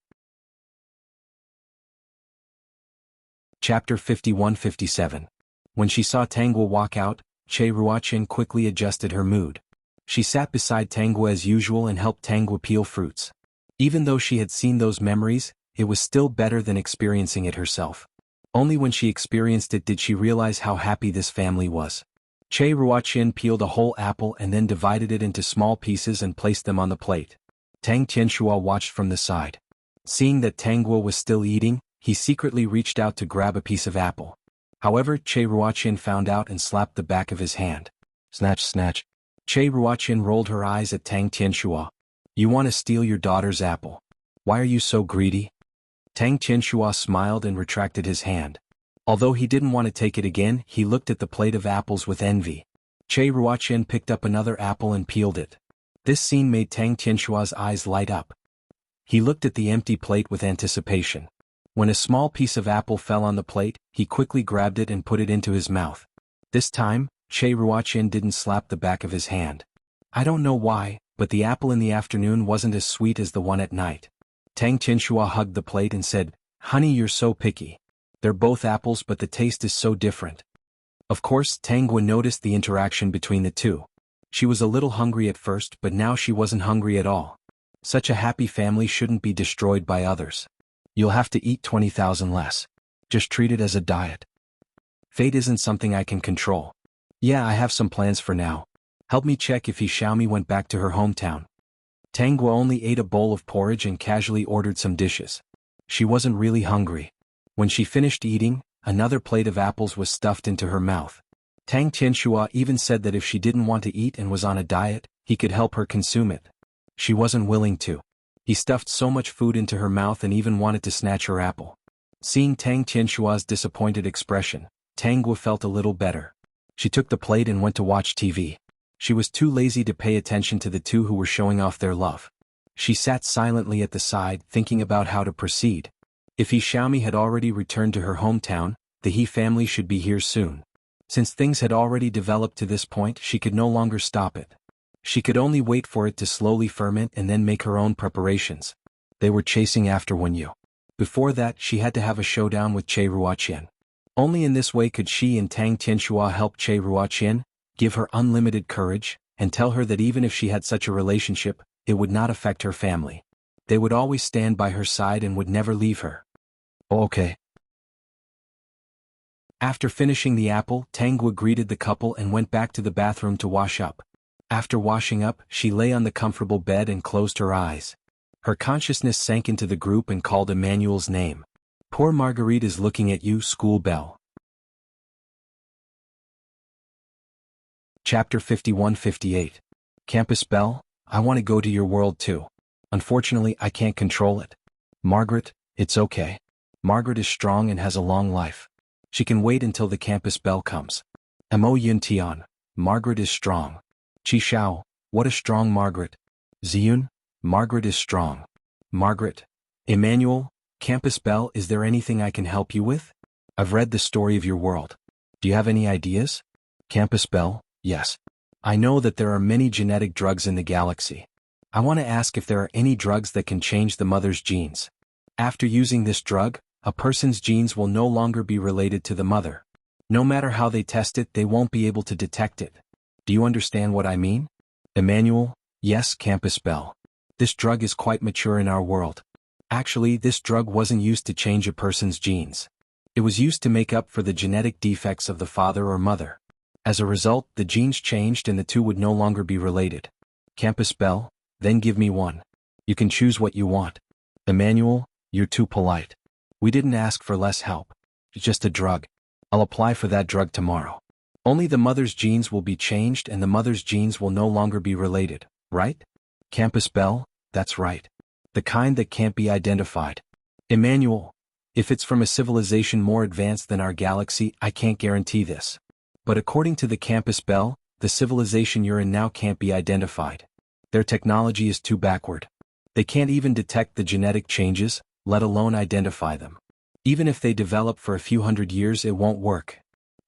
Speaker 1: Chapter 51-57. When she saw Tangwa walk out, Che Ruotian quickly adjusted her mood. She sat beside Tangwa as usual and helped Tangwa peel fruits. Even though she had seen those memories, it was still better than experiencing it herself. Only when she experienced it did she realize how happy this family was. Che Ruotian peeled a whole apple and then divided it into small pieces and placed them on the plate. Tang Tianxua watched from the side. Seeing that Tangwa was still eating, he secretly reached out to grab a piece of apple. However, Che Ruotian found out and slapped the back of his hand. Snatch, snatch. Che Ruotian rolled her eyes at Tang Tianxua. "You want to steal your daughter's apple? Why are you so greedy?" Tang Tianxua smiled and retracted his hand. Although he didn't want to take it again, he looked at the plate of apples with envy. Che Ruotian picked up another apple and peeled it. This scene made Tang Tianxua's eyes light up. He looked at the empty plate with anticipation. When a small piece of apple fell on the plate, he quickly grabbed it and put it into his mouth. This time, Che Ruotian didn't slap the back of his hand. I don't know why, but the apple in the afternoon wasn't as sweet as the one at night. Tang Tianxua hugged the plate and said, "Honey, you're so picky. They're both apples but the taste is so different." Of course, Tangwa noticed the interaction between the two. She was a little hungry at first, but now she wasn't hungry at all. Such a happy family shouldn't be destroyed by others. You'll have to eat 20,000 less. Just treat it as a diet. Fate isn't something I can control. Yeah, I have some plans for now. Help me check if He Xiaomi went back to her hometown. Tangwa only ate a bowl of porridge and casually ordered some dishes. She wasn't really hungry. When she finished eating, another plate of apples was stuffed into her mouth. Tang Tianxua even said that if she didn't want to eat and was on a diet, he could help her consume it. She wasn't willing to. He stuffed so much food into her mouth and even wanted to snatch her apple. Seeing Tang Qianshua's disappointed expression, Tang Guo felt a little better. She took the plate and went to watch TV. She was too lazy to pay attention to the two who were showing off their love. She sat silently at the side, thinking about how to proceed. If He Xiaomi had already returned to her hometown, the He family should be here soon. Since things had already developed to this point, she could no longer stop it. She could only wait for it to slowly ferment and then make her own preparations. They were chasing after Wen Yu. Before that, she had to have a showdown with Che Ruoqian. Only in this way could she and Tang Tianxua help Che Ruoqian, give her unlimited courage, and tell her that even if she had such a relationship, it would not affect her family. They would always stand by her side and would never leave her. Oh, okay. After finishing the apple, Tang Guo greeted the couple and went back to the bathroom to wash up. After washing up, she lay on the comfortable bed and closed her eyes. Her consciousness sank into the group and called Emmanuel's name. Poor Marguerite is looking at you, school bell. Chapter 51-58. Campus bell, I want to go to your world too. Unfortunately, I can't control it. Margaret, it's okay. Margaret is strong and has a long life. She can wait until the campus bell comes. Mo Yun Tian, Margaret is strong. Qi Shao, what a strong Margaret. Ziyun, Margaret is strong. Margaret. Emmanuel, campus bell, is there anything I can help you with? I've read the story of your world. Do you have any ideas? Campus bell, yes. I know that there are many genetic drugs in the galaxy. I want to ask if there are any drugs that can change the mother's genes. After using this drug, a person's genes will no longer be related to the mother. No matter how they test it, they won't be able to detect it. Do you understand what I mean? Emmanuel, yes, campus bell. This drug is quite mature in our world. Actually, this drug wasn't used to change a person's genes. It was used to make up for the genetic defects of the father or mother. As a result, the genes changed and the two would no longer be related. Campus bell, then give me one. You can choose what you want. Emmanuel, you're too polite. We didn't ask for less help. It's just a drug. I'll apply for that drug tomorrow. Only the mother's genes will be changed and the mother's genes will no longer be related, right? Campus bell, that's right. The kind that can't be identified. Emmanuel, if it's from a civilization more advanced than our galaxy, I can't guarantee this. But according to the campus bell, the civilization you're in now can't be identified. Their technology is too backward. They can't even detect the genetic changes, let alone identify them. Even if they develop for a few hundred years, it won't work.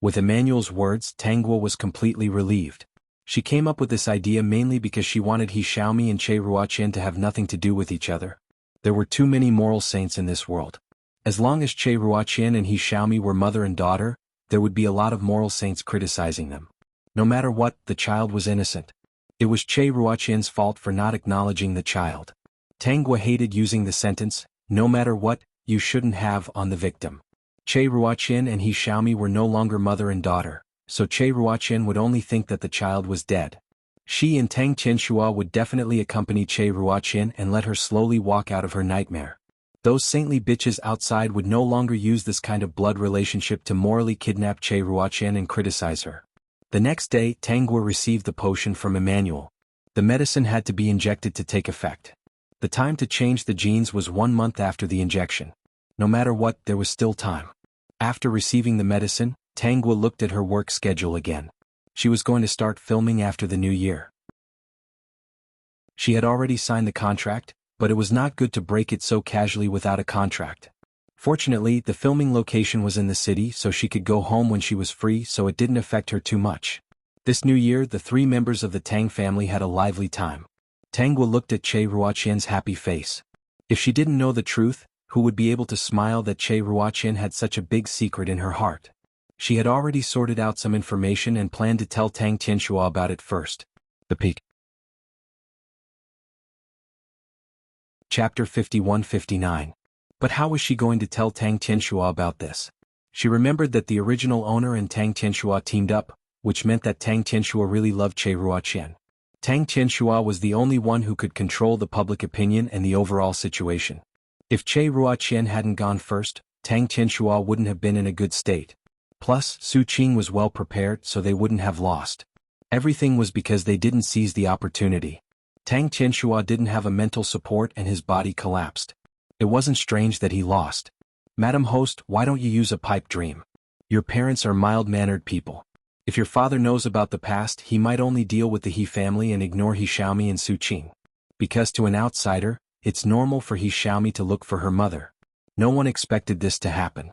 Speaker 1: With Emmanuel's words, Tang Guo was completely relieved. She came up with this idea mainly because she wanted He Xiaomi and Che Ruoqian to have nothing to do with each other. There were too many moral saints in this world. As long as Che Ruoqian and He Xiaomi were mother and daughter, there would be a lot of moral saints criticizing them. No matter what, the child was innocent. It was Che Ruoqian's fault for not acknowledging the child. Tang Guo hated using the sentence, no matter what, you shouldn't have, on the victim. Che Ruoqian and He Xiaomi were no longer mother and daughter, so Che Ruoqian would only think that the child was dead. She and Tang Tianxua would definitely accompany Che Ruoqian and let her slowly walk out of her nightmare. Those saintly bitches outside would no longer use this kind of blood relationship to morally kidnap Che Ruoqian and criticize her. The next day, Tang Guo received the potion from Emmanuel. The medicine had to be injected to take effect. The time to change the genes was 1 month after the injection. No matter what, there was still time. After receiving the medicine, Tang Guo looked at her work schedule again. She was going to start filming after the new year. She had already signed the contract, but it was not good to break it so casually without a contract. Fortunately, the filming location was in the city, so she could go home when she was free, so it didn't affect her too much. This new year, the 3 members of the Tang family had a lively time. Tang Guo looked at Che Ruoqian's happy face. If she didn't know the truth, who would be able to smile that Che Ruoqian had such a big secret in her heart? She had already sorted out some information and planned to tell Tang Tianxua about it first. The peak. Chapter 51-59. But how was she going to tell Tang Tianxua about this? She remembered that the original owner and Tang Tianxua teamed up, which meant that Tang Tianxua really loved Che Ruoqian. Tang Tianxua was the only one who could control the public opinion and the overall situation. If Che Ruoqian hadn't gone first, Tang Tianxua wouldn't have been in a good state. Plus, Su Qing was well prepared, so they wouldn't have lost. Everything was because they didn't seize the opportunity. Tang Tianxua didn't have a mental support and his body collapsed. It wasn't strange that he lost. Madam Host, why don't you use a pipe dream? Your parents are mild-mannered people. If your father knows about the past, he might only deal with the He family and ignore He Xiaomi and Su Qing. Because to an outsider, it's normal for He Xiaomi to look for her mother. No one expected this to happen.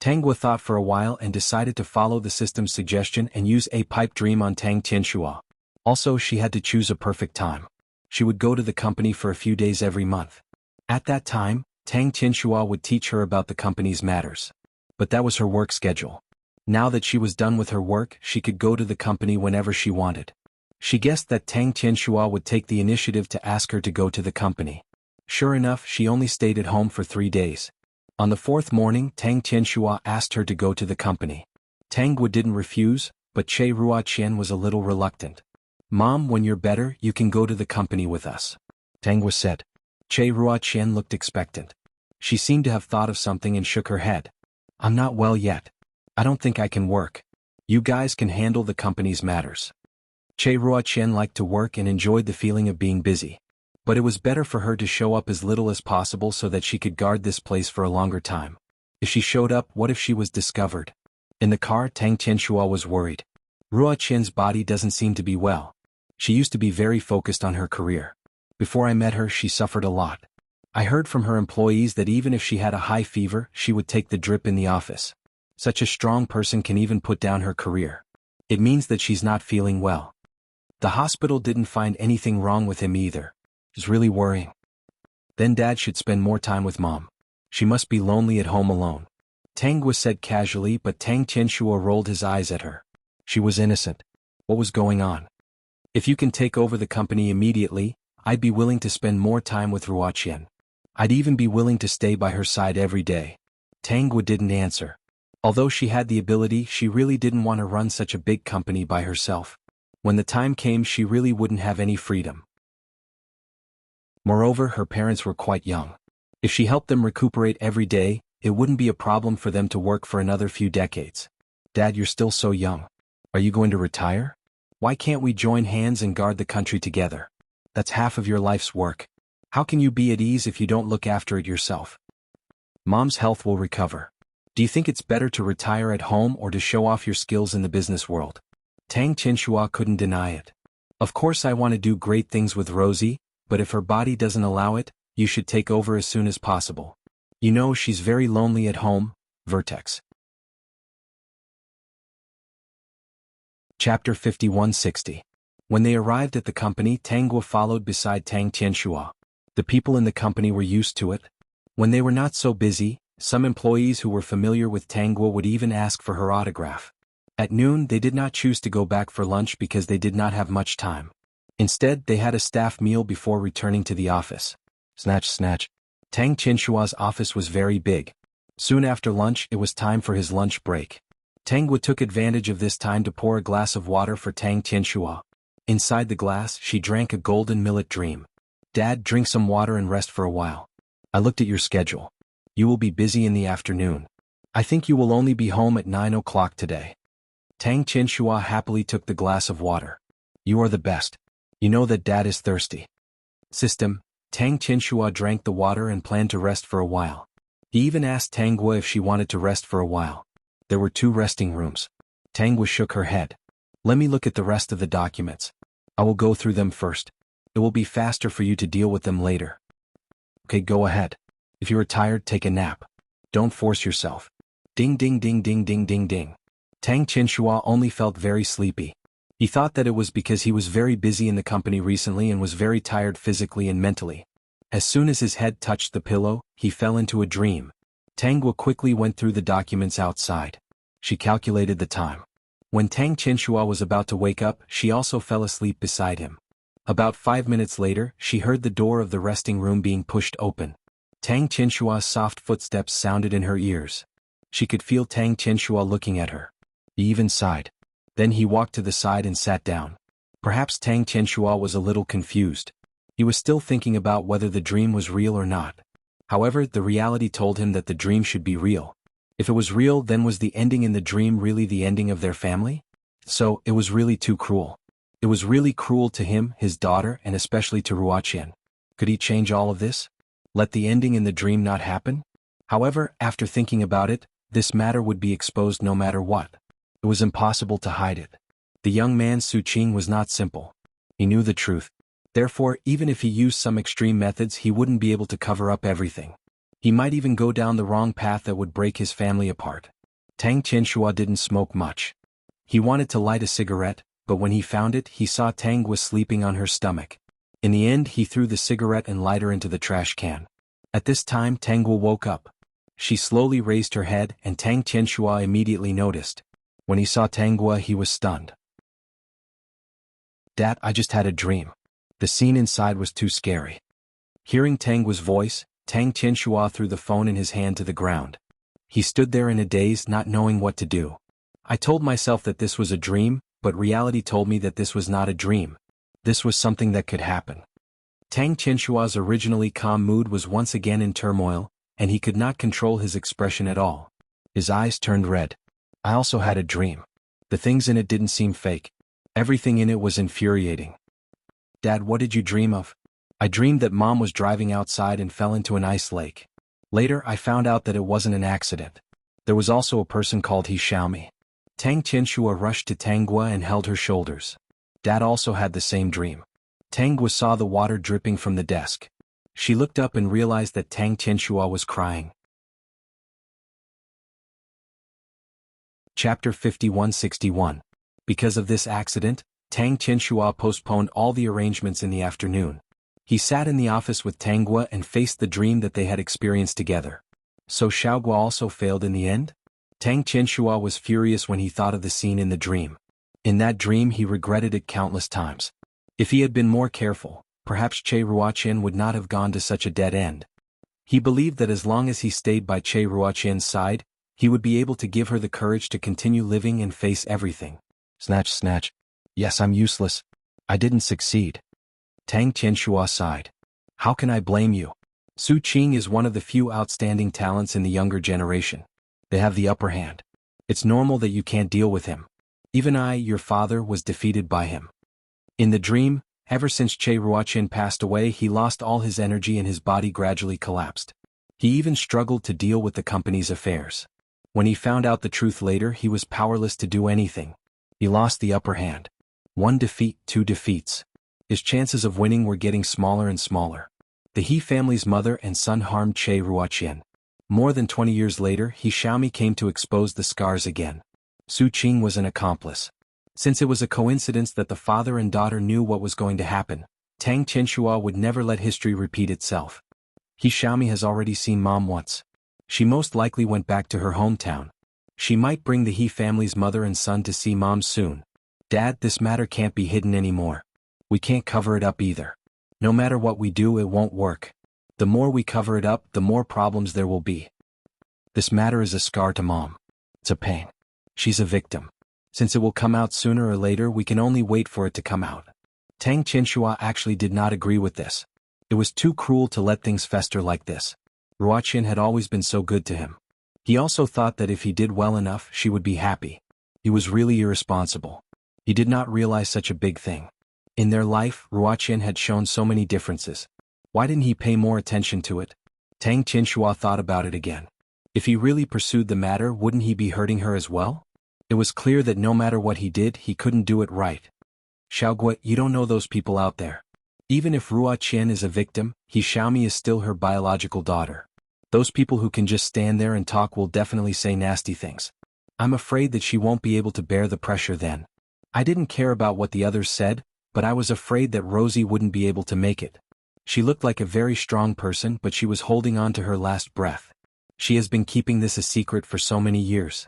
Speaker 1: Tang Gua thought for a while and decided to follow the system's suggestion and use a pipe dream on Tang Tianxua. Also, she had to choose a perfect time. She would go to the company for a few days every month. At that time, Tang Tianxua would teach her about the company's matters. But that was her work schedule. Now that she was done with her work, she could go to the company whenever she wanted. She guessed that Tang Tianxua would take the initiative to ask her to go to the company. Sure enough, she only stayed at home for 3 days. On the 4th morning, Tang Tianxua asked her to go to the company. Tang Gua didn't refuse, but Che Ruoqian was a little reluctant. Mom, when you're better, you can go to the company with us. Tang Gua said. Che Ruoqian looked expectant. She seemed to have thought of something and shook her head. I'm not well yet. I don't think I can work. You guys can handle the company's matters. Che Ruoqian liked to work and enjoyed the feeling of being busy. But it was better for her to show up as little as possible so that she could guard this place for a longer time. If she showed up, what if she was discovered? In the car, Tang Tianxua was worried. Ruoqian's body doesn't seem to be well. She used to be very focused on her career. Before I met her, she suffered a lot. I heard from her employees that even if she had a high fever, she would take the drip in the office. Such a strong person can even put down her career. It means that she's not feeling well. The hospital didn't find anything wrong with him either. It's really worrying. Then Dad should spend more time with Mom. She must be lonely at home alone. Tang Gua said casually, but Tang Tianxua rolled his eyes at her. She was innocent. What was going on? If you can take over the company immediately, I'd be willing to spend more time with Ruoqian. I'd even be willing to stay by her side every day. Tang Gua didn't answer. Although she had the ability, she really didn't want to run such a big company by herself. When the time came, she really wouldn't have any freedom. Moreover, her parents were quite young. If she helped them recuperate every day, it wouldn't be a problem for them to work for another few decades. Dad, you're still so young. Are you going to retire? Why can't we join hands and guard the country together? That's half of your life's work. How can you be at ease if you don't look after it yourself? Mom's health will recover. Do you think it's better to retire at home or to show off your skills in the business world? Tang Tianxua couldn't deny it. Of course I want to do great things with Rosie, but if her body doesn't allow it, you should take over as soon as possible. You know she's very lonely at home, Vertex. Chapter 5160. When they arrived at the company, Tang Gua followed beside Tang Tianxua. The people in the company were used to it. When they were not so busy, some employees who were familiar with Tang Gua would even ask for her autograph. At noon, they did not choose to go back for lunch because they did not have much time. Instead, they had a staff meal before returning to the office. Snatch, snatch. Tang Tianxua's office was very big. Soon after lunch, it was time for his lunch break. Tang Gua took advantage of this time to pour a glass of water for Tang Tianxua. Inside the glass, she drank a golden millet dream. Dad, drink some water and rest for a while. I looked at your schedule. You will be busy in the afternoon. I think you will only be home at 9 o'clock today. Tang Tianxua happily took the glass of water. You are the best. You know that Dad is thirsty. System, Tang Tianxua drank the water and planned to rest for a while. He even asked Tang Gua if she wanted to rest for a while. There were 2 resting rooms. Tang Gua shook her head. Let me look at the rest of the documents. I will go through them first. It will be faster for you to deal with them later. Okay, go ahead. If you are tired, take a nap. Don't force yourself. Ding ding ding ding ding ding ding. Tang Tianxua only felt very sleepy. He thought that it was because he was very busy in the company recently and was very tired physically and mentally. As soon as his head touched the pillow, he fell into a dream. Tang Gua quickly went through the documents outside. She calculated the time. When Tang Tianxua was about to wake up, she also fell asleep beside him. About 5 minutes later, she heard the door of the resting room being pushed open. Tang Tianxua's soft footsteps sounded in her ears. She could feel Tang Tianxua looking at her. He even sighed. Then he walked to the side and sat down. Perhaps Tang Tianxua was a little confused. He was still thinking about whether the dream was real or not. However, the reality told him that the dream should be real. If it was real, then was the ending in the dream really the ending of their family? So, it was really too cruel. It was really cruel to him, his daughter, and especially to Ruoqian. Could he change all of this? Let the ending in the dream not happen? However, after thinking about it, this matter would be exposed no matter what. It was impossible to hide it. The young man Su Qing was not simple. He knew the truth. Therefore, even if he used some extreme methods, he wouldn't be able to cover up everything. He might even go down the wrong path that would break his family apart. Tang Qianxua didn't smoke much. He wanted to light a cigarette, but when he found it, he saw Tang was sleeping on her stomach. In the end, he threw the cigarette and lighter into the trash can. At this time, Tangwa woke up. She slowly raised her head, and Tang Qianxua immediately noticed. When he saw Tangwa, he was stunned. "Dad, I just had a dream." The scene inside was too scary. Hearing Tangwa's voice, Tang Qianxua threw the phone in his hand to the ground. He stood there in a daze, not knowing what to do. I told myself that this was a dream, but reality told me that this was not a dream. This was something that could happen. Tang Qianxua's originally calm mood was once again in turmoil, and he could not control his expression at all. His eyes turned red. I also had a dream. The things in it didn't seem fake. Everything in it was infuriating. "Dad, what did you dream of?" "I dreamed that Mom was driving outside and fell into an ice lake. Later, I found out that it wasn't an accident. There was also a person called He Xiaomi." Tang Qianxua rushed to Tangwa and held her shoulders. Dad also had the same dream. Tangwa saw the water dripping from the desk. She looked up and realized that Tang Qianxua was crying. Chapter 5161. Because of this accident, Tang Qianxua postponed all the arrangements in the afternoon. He sat in the office with Tangwa and faced the dream that they had experienced together. So Xiaogua also failed in the end? Tang Qianxua was furious when he thought of the scene in the dream. In that dream he regretted it countless times. If he had been more careful, perhaps Che Ruoqian would not have gone to such a dead end. He believed that as long as he stayed by Che Ruoqian's side, he would be able to give her the courage to continue living and face everything. Snatch, snatch. Yes, I'm useless. I didn't succeed. Tang Qianxua sighed. How can I blame you? Su Qing is one of the few outstanding talents in the younger generation. They have the upper hand. It's normal that you can't deal with him. Even I, your father, was defeated by him. In the dream, ever since Che Ruoqian passed away, he lost all his energy and his body gradually collapsed. He even struggled to deal with the company's affairs. When he found out the truth later, he was powerless to do anything. He lost the upper hand. 1 defeat, 2 defeats. His chances of winning were getting smaller and smaller. The He family's mother and son harmed Che Ruoqian. More than 20 years later, He Xiaomi came to expose the scars again. Su Qing was an accomplice. Since it was a coincidence that the father and daughter knew what was going to happen, Tang Qianxua would never let history repeat itself. He Xiaomi has already seen Mom once. She most likely went back to her hometown. She might bring the He family's mother and son to see Mom soon. Dad, this matter can't be hidden anymore. We can't cover it up either. No matter what we do, it won't work. The more we cover it up, the more problems there will be. This matter is a scar to Mom. It's a pain. She's a victim. Since it will come out sooner or later, we can only wait for it to come out. Tang Qianxua actually did not agree with this. It was too cruel to let things fester like this. Ruoqian had always been so good to him. He also thought that if he did well enough, she would be happy. He was really irresponsible. He did not realize such a big thing. In their life, Ruoqian had shown so many differences. Why didn't he pay more attention to it? Tang Qianxua thought about it again. If he really pursued the matter, wouldn't he be hurting her as well? It was clear that no matter what he did, he couldn't do it right. Xiaogua, you don't know those people out there. Even if Ruoqian is a victim, He Xiaomi is still her biological daughter. Those people who can just stand there and talk will definitely say nasty things. I'm afraid that she won't be able to bear the pressure then. I didn't care about what the others said, but I was afraid that Rosie wouldn't be able to make it. She looked like a very strong person, but she was holding on to her last breath. She has been keeping this a secret for so many years.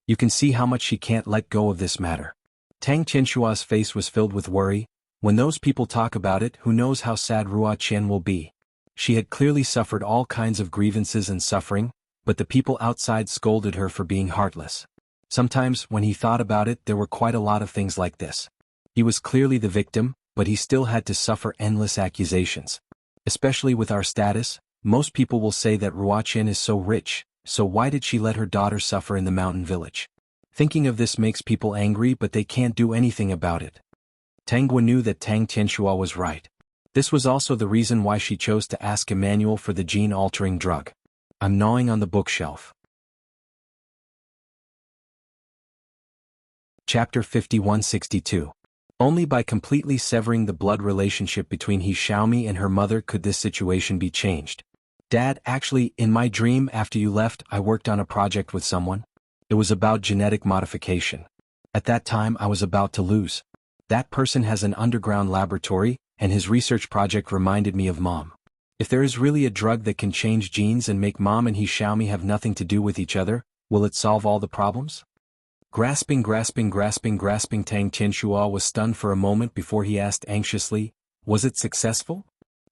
Speaker 1: You can see how much she can't let go of this matter. Tang Qianxua's face was filled with worry. When those people talk about it, who knows how sad Ruoqian will be. She had clearly suffered all kinds of grievances and suffering, but the people outside scolded her for being heartless. Sometimes, when he thought about it, there were quite a lot of things like this. He was clearly the victim, but he still had to suffer endless accusations. Especially with our status, most people will say that Ruoqian is so rich, so why did she let her daughter suffer in the mountain village? Thinking of this makes people angry, but they can't do anything about it. Tang Guo knew that Tang Tianxua was right. This was also the reason why she chose to ask Emmanuel for the gene-altering drug. I'm gnawing on the bookshelf. Chapter 5162. Only by completely severing the blood relationship between He Xiaomi and her mother could this situation be changed. Dad, actually, in my dream after you left, I worked on a project with someone. It was about genetic modification. At that time I was about to lose. That person has an underground laboratory, and his research project reminded me of Mom. If there is really a drug that can change genes and make Mom and He Xiaomi have nothing to do with each other, will it solve all the problems? Grasping Tang Tianxua was stunned for a moment before he asked anxiously, was it successful?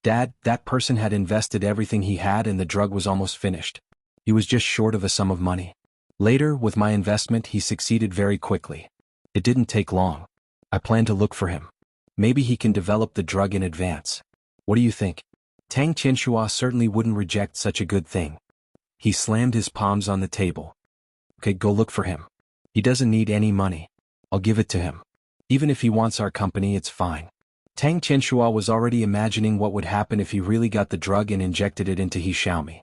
Speaker 1: Dad, that person had invested everything he had and the drug was almost finished. He was just short of a sum of money. Later, with my investment, he succeeded very quickly. It didn't take long. I plan to look for him. Maybe he can develop the drug in advance. What do you think? Tang Tianxua certainly wouldn't reject such a good thing. He slammed his palms on the table. Okay, go look for him. He doesn't need any money. I'll give it to him. Even if he wants our company, it's fine. Tang Tianxua was already imagining what would happen if he really got the drug and injected it into He Xiaomi.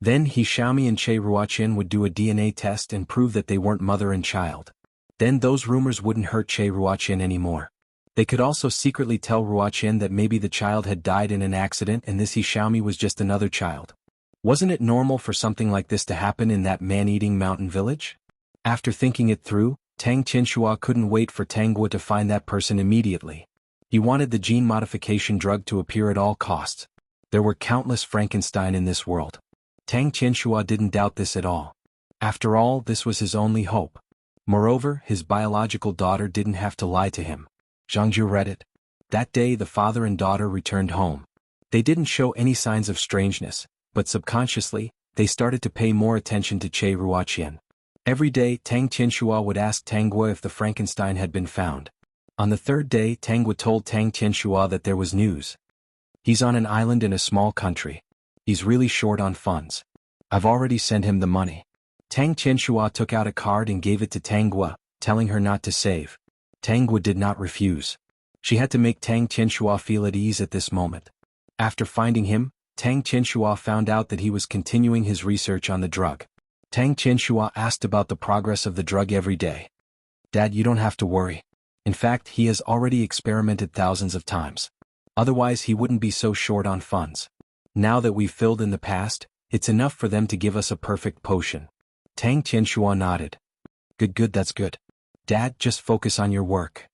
Speaker 1: Then He Xiaomi and Che Ruoqian would do a DNA test and prove that they weren't mother and child. Then those rumors wouldn't hurt Che Ruoqian anymore. They could also secretly tell Ruoqian that maybe the child had died in an accident and this He Xiaomi was just another child. Wasn't it normal for something like this to happen in that man-eating mountain village? After thinking it through, Tang Tianxua couldn't wait for Tang Guo to find that person immediately. He wanted the gene modification drug to appear at all costs. There were countless Frankenstein in this world. Tang Tianxua didn't doubt this at all. After all, this was his only hope. Moreover, his biological daughter didn't have to lie to him. Zhangju read it. That day the father and daughter returned home. They didn't show any signs of strangeness, but subconsciously, they started to pay more attention to Che Ruoqian. Every day Tang Tianxua would ask Tang Guo if the Frankenstein had been found. On the third day Tang Guo told Tang Tianxua that there was news. He's on an island in a small country. He's really short on funds. I've already sent him the money. Tang Tianxua took out a card and gave it to Tang Guo, telling her not to save. Tang Guo did not refuse. She had to make Tang Tianxua feel at ease at this moment. After finding him, Tang Tianxua found out that he was continuing his research on the drug. Tang Tianxua asked about the progress of the drug every day. Dad, you don't have to worry. In fact, he has already experimented thousands of times. Otherwise he wouldn't be so short on funds. Now that we've filled in the past, it's enough for them to give us a perfect potion. Tang Tianxua nodded. Good, that's good. Dad, just focus on your work.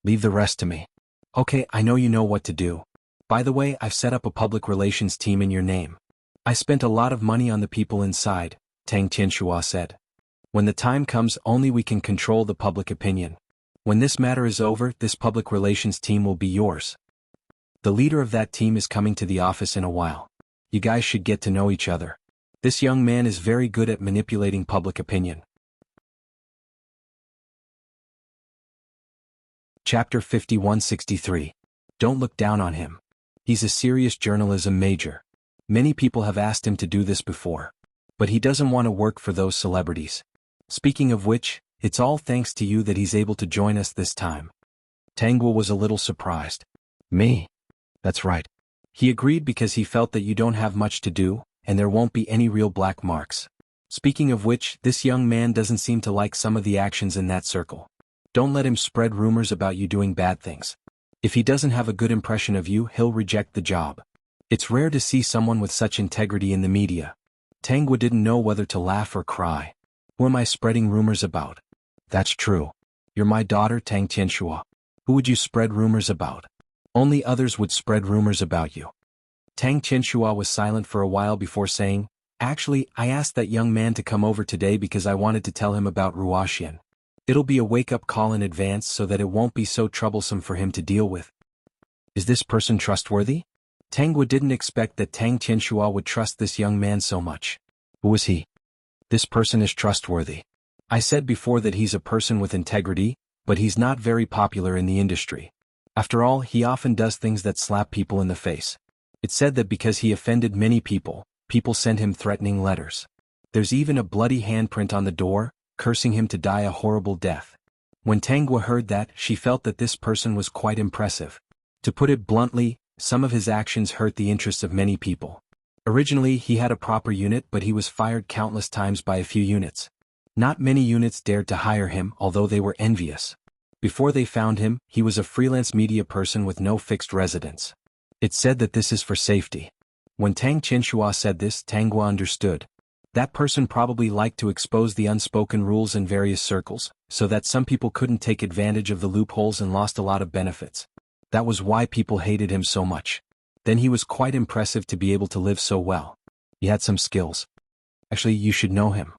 Speaker 1: Leave the rest to me. Okay, I know you know what to do. By the way, I've set up a public relations team in your name. I spent a lot of money on the people inside, Tang Tianxua said. When the time comes, only we can control the public opinion. When this matter is over, this public relations team will be yours. The leader of that team is coming to the office in a while. You guys should get to know each other. This young man is very good at manipulating public opinion. Chapter 5163. Don't look down on him. He's a serious journalism major. Many people have asked him to do this before. But he doesn't want to work for those celebrities. Speaking of which, it's all thanks to you that he's able to join us this time. Tang Guo was a little surprised. Me? That's right. He agreed because he felt that you don't have much to do, and there won't be any real black marks. Speaking of which, this young man doesn't seem to like some of the actions in that circle. Don't let him spread rumors about you doing bad things. If he doesn't have a good impression of you, he'll reject the job. It's rare to see someone with such integrity in the media. Tang Guo didn't know whether to laugh or cry. Who am I spreading rumors about? That's true. You're my daughter, Tang Tianxua. Who would you spread rumors about? Only others would spread rumors about you. Tang Tianxua was silent for a while before saying, actually, I asked that young man to come over today because I wanted to tell him about Ruoqian. It'll be a wake-up call in advance so that it won't be so troublesome for him to deal with. Is this person trustworthy? Tang Guo didn't expect that Tang Tianxua would trust this young man so much. Who is he? This person is trustworthy. I said before that he's a person with integrity, but he's not very popular in the industry. After all, he often does things that slap people in the face. It's said that because he offended many people, people send him threatening letters. There's even a bloody handprint on the door, cursing him to die a horrible death. When Tanghua heard that, she felt that this person was quite impressive. To put it bluntly, some of his actions hurt the interests of many people. Originally, he had a proper unit, but he was fired countless times by a few units. Not many units dared to hire him, although they were envious. Before they found him, he was a freelance media person with no fixed residence. It's said that this is for safety. When Tang Qianxua said this, Tanghua understood. That person probably liked to expose the unspoken rules in various circles, so that some people couldn't take advantage of the loopholes and lost a lot of benefits. That was why people hated him so much. Then he was quite impressive to be able to live so well. He had some skills. Actually, you should know him.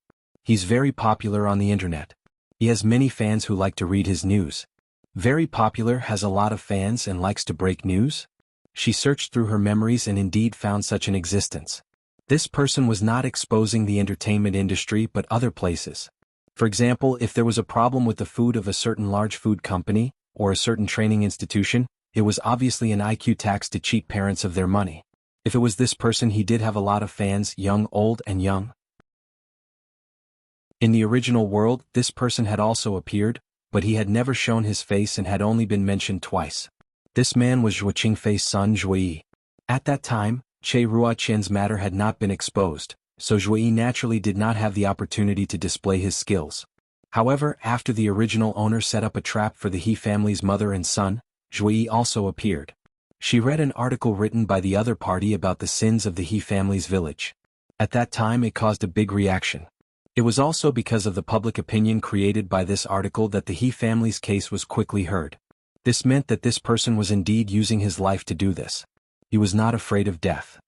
Speaker 1: He's very popular on the internet. He has many fans who like to read his news. Very popular, has a lot of fans and likes to break news? She searched through her memories and indeed found such an existence. This person was not exposing the entertainment industry but other places. For example, if there was a problem with the food of a certain large food company, or a certain training institution, it was obviously an IQ tax to cheat parents of their money. If it was this person, he did have a lot of fans, young, old, and young. In the original world, this person had also appeared, but he had never shown his face and had only been mentioned twice. This man was Zhuo Qingfei's son Zhuo Yi. At that time, Che Ruoqian's matter had not been exposed, so Zhuo Yi naturally did not have the opportunity to display his skills. However, after the original owner set up a trap for the He family's mother and son, Zhuo Yi also appeared. She read an article written by the other party about the sins of the He family's village. At that time it caused a big reaction. It was also because of the public opinion created by this article that the He family's case was quickly heard. This meant that this person was indeed using his life to do this. He was not afraid of death.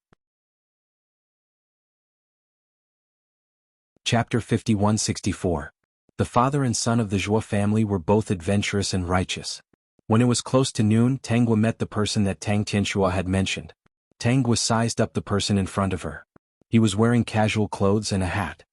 Speaker 1: Chapter 5164. The father and son of the Zhuo family were both adventurous and righteous. When it was close to noon, Tanghua met the person that Tang Qianxua had mentioned. Tanghua sized up the person in front of her. He was wearing casual clothes and a hat.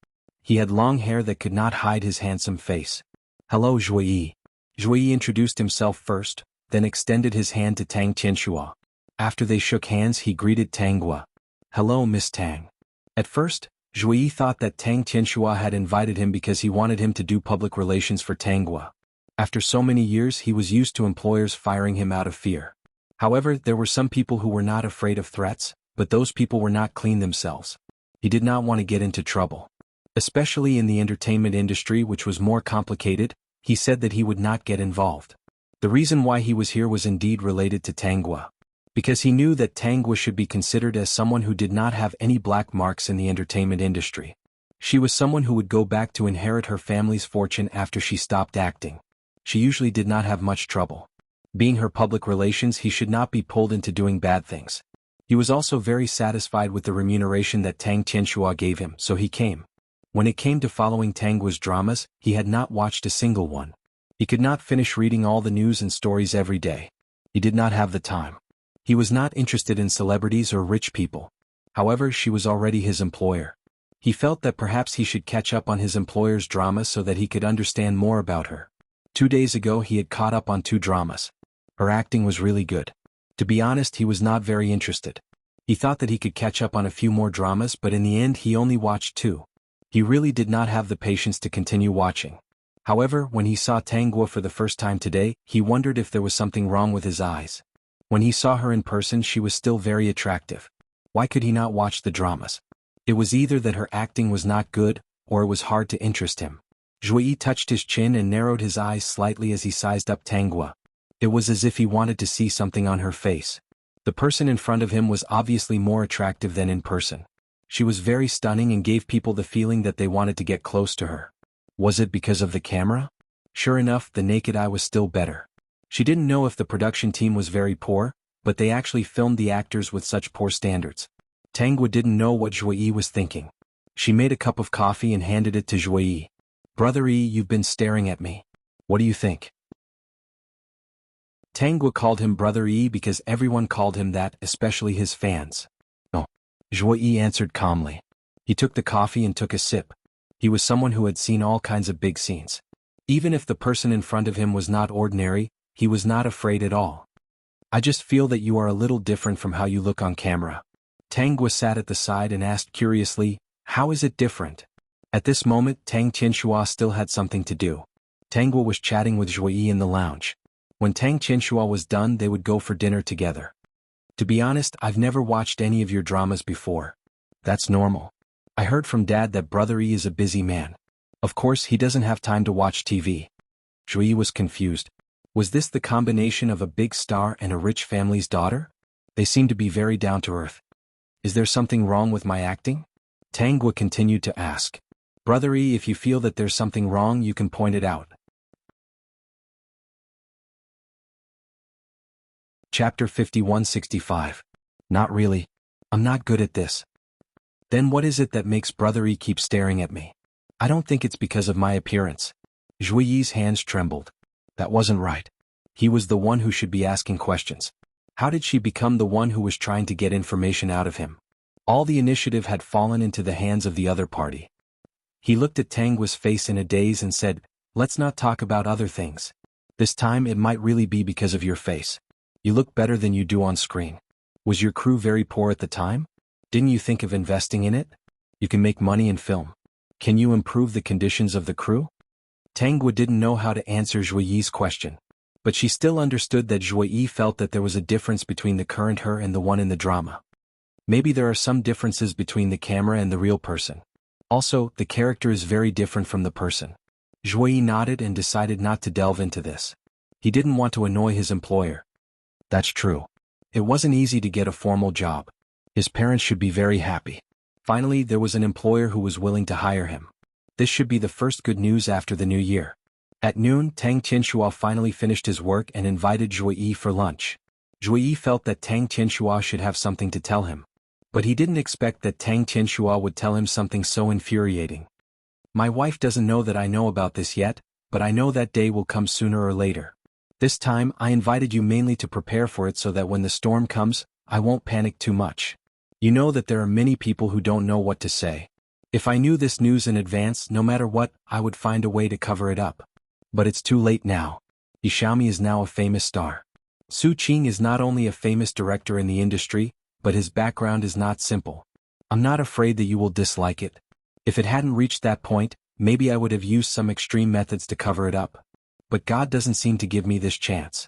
Speaker 1: He had long hair that could not hide his handsome face. "Hello, Zhuo Yi." Zhuo Yi introduced himself first, then extended his hand to Tang Qianxua. After they shook hands, he greeted Tanghua. "Hello, Miss Tang." At first, Zhuo Yi thought that Tang Qianxua had invited him because he wanted him to do public relations for Tanghua. After so many years, he was used to employers firing him out of fear. However, there were some people who were not afraid of threats, but those people were not clean themselves. He did not want to get into trouble. Especially in the entertainment industry, which was more complicated, he said that he would not get involved. The reason why he was here was indeed related to Tanghua. Because he knew that Tanghua should be considered as someone who did not have any black marks in the entertainment industry. She was someone who would go back to inherit her family's fortune after she stopped acting. She usually did not have much trouble. Being her public relations, he should not be pulled into doing bad things. He was also very satisfied with the remuneration that Tang Qianxua gave him, so he came. When it came to following Tanghua's dramas, he had not watched a single one. He could not finish reading all the news and stories every day. He did not have the time. He was not interested in celebrities or rich people. However, she was already his employer. He felt that perhaps he should catch up on his employer's dramas so that he could understand more about her. 2 days ago he had caught up on 2 dramas. Her acting was really good. To be honest, he was not very interested. He thought that he could catch up on a few more dramas, but in the end he only watched 2. He really did not have the patience to continue watching. However, when he saw Tanghua for the first time today, he wondered if there was something wrong with his eyes. When he saw her in person, she was still very attractive. Why could he not watch the dramas? It was either that her acting was not good, or it was hard to interest him. Zhuo Yi touched his chin and narrowed his eyes slightly as he sized up Tanghua. It was as if he wanted to see something on her face. The person in front of him was obviously more attractive than in person. She was very stunning and gave people the feeling that they wanted to get close to her. Was it because of the camera? Sure enough, the naked eye was still better. She didn't know if the production team was very poor, but they actually filmed the actors with such poor standards. Tanghua didn't know what Zhuo Yi was thinking. She made a cup of coffee and handed it to Zhuo Yi. "Brother Yi, you've been staring at me. What do you think?" Tanghua called him Brother Yi because everyone called him that, especially his fans. "Oh," Zhuo Yi answered calmly. He took the coffee and took a sip. He was someone who had seen all kinds of big scenes. Even if the person in front of him was not ordinary, he was not afraid at all. "I just feel that you are a little different from how you look on camera." Tanghua sat at the side and asked curiously, "How is it different?" At this moment Tang Qianxua still had something to do. Tanghua was chatting with Zhui Yi in the lounge. When Tang Qianxua was done they would go for dinner together. To be honest, I've never watched any of your dramas before. That's normal. I heard from Dad that Brother Yi is a busy man. Of course he doesn't have time to watch TV. Zhui Yi was confused. Was this the combination of a big star and a rich family's daughter? They seem to be very down to earth. Is there something wrong with my acting? Tanghua continued to ask. Brother Yi, if you feel that there's something wrong you can point it out. Chapter 5165. Not really. I'm not good at this. Then what is it that makes Brother Yi keep staring at me? I don't think it's because of my appearance. Zhui Yi's hands trembled. That wasn't right. He was the one who should be asking questions. How did she become the one who was trying to get information out of him? All the initiative had fallen into the hands of the other party. He looked at Tanghua's face in a daze and said, let's not talk about other things. This time it might really be because of your face. You look better than you do on screen. Was your crew very poor at the time? Didn't you think of investing in it? You can make money in film. Can you improve the conditions of the crew? Tanghua didn't know how to answer Zhui Yi's question. But she still understood that Zhui Yi felt that there was a difference between the current her and the one in the drama. Maybe there are some differences between the camera and the real person. Also, the character is very different from the person. Zhui Yi nodded and decided not to delve into this. He didn't want to annoy his employer. That's true. It wasn't easy to get a formal job. His parents should be very happy. Finally, there was an employer who was willing to hire him. This should be the first good news after the new year. At noon, Tang Qianxua finally finished his work and invited Zhui Yi for lunch. Zhui Yi felt that Tang Qianxua should have something to tell him. But he didn't expect that Tang Qianxua would tell him something so infuriating. My wife doesn't know that I know about this yet, but I know that day will come sooner or later. This time, I invited you mainly to prepare for it so that when the storm comes, I won't panic too much. You know that there are many people who don't know what to say. If I knew this news in advance, no matter what, I would find a way to cover it up. But it's too late now. Yi Xiaomi is now a famous star. Su Qing is not only a famous director in the industry, but his background is not simple. I'm not afraid that you will dislike it. If it hadn't reached that point, maybe I would have used some extreme methods to cover it up. But God doesn't seem to give me this chance.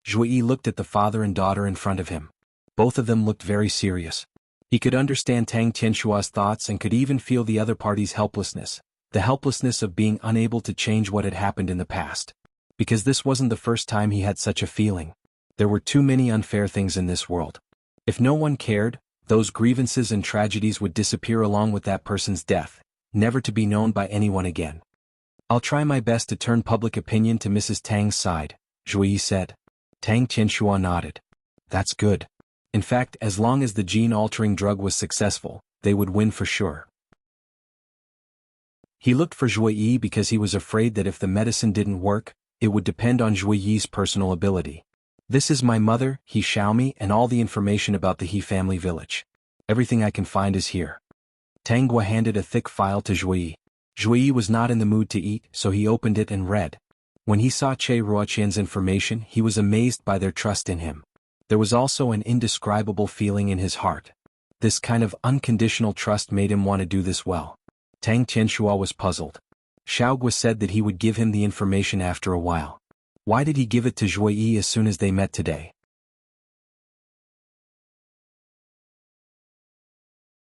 Speaker 1: Zhui Yi looked at the father and daughter in front of him. Both of them looked very serious. He could understand Tang Qianxua's thoughts and could even feel the other party's helplessness, the helplessness of being unable to change what had happened in the past. Because this wasn't the first time he had such a feeling. There were too many unfair things in this world. If no one cared, those grievances and tragedies would disappear along with that person's death, never to be known by anyone again. I'll try my best to turn public opinion to Mrs. Tang's side, Zhui Yi said. Tang Qianxua nodded. That's good. In fact, as long as the gene-altering drug was successful, they would win for sure. He looked for Zhui Yi because he was afraid that if the medicine didn't work, it would depend on Zhui Yi's personal ability. This is my mother, Yi Xiaomi, and all the information about the He family village. Everything I can find is here. Tanghua handed a thick file to Zhui Yi. Zhui Yi was not in the mood to eat, so he opened it and read. When he saw Che Ruoqian's information, he was amazed by their trust in him. There was also an indescribable feeling in his heart. This kind of unconditional trust made him want to do this well. Tang Qianxua was puzzled. Xiaogua said that he would give him the information after a while. Why did he give it to Zhui Yi as soon as they met today?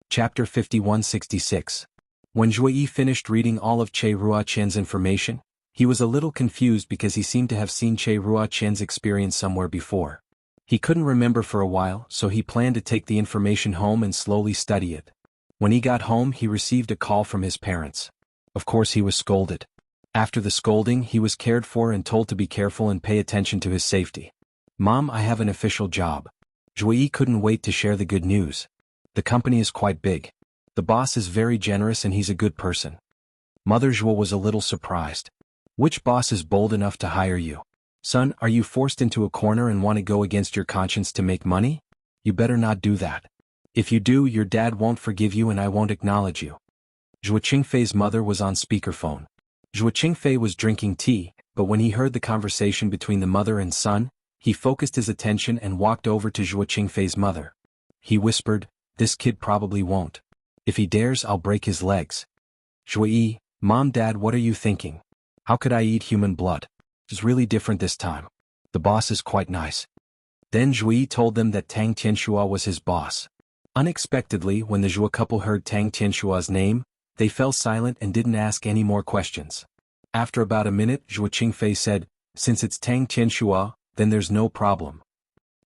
Speaker 1: Chapter 5166. When Zhui Yi finished reading all of Che Ruoqian's information, he was a little confused because he seemed to have seen Che Ruoqian's experience somewhere before. He couldn't remember for a while, so he planned to take the information home and slowly study it. When he got home, he received a call from his parents. Of course, he was scolded. After the scolding, he was cared for and told to be careful and pay attention to his safety. Mom, I have an official job. Zhui Yi couldn't wait to share the good news. The company is quite big. The boss is very generous and he's a good person. Mother Zhuo was a little surprised. Which boss is bold enough to hire you? Son, are you forced into a corner and want to go against your conscience to make money? You better not do that. If you do, your dad won't forgive you and I won't acknowledge you. Zhuo Qingfei's mother was on speakerphone. Zhuo Qingfei was drinking tea, but when he heard the conversation between the mother and son, he focused his attention and walked over to Zhuo Qingfei's mother. He whispered, "This kid probably won't. If he dares, I'll break his legs." Zhuyi, Mom, Dad, what are you thinking? How could I eat human blood? It's really different this time. The boss is quite nice. Then Zhuyi told them that Tang Tianxua was his boss. Unexpectedly, when the Zhua couple heard Tang Tianxua's name, they fell silent and didn't ask any more questions. After about a minute, Zhua Qingfei said, "Since it's Tang Tianxua, then there's no problem.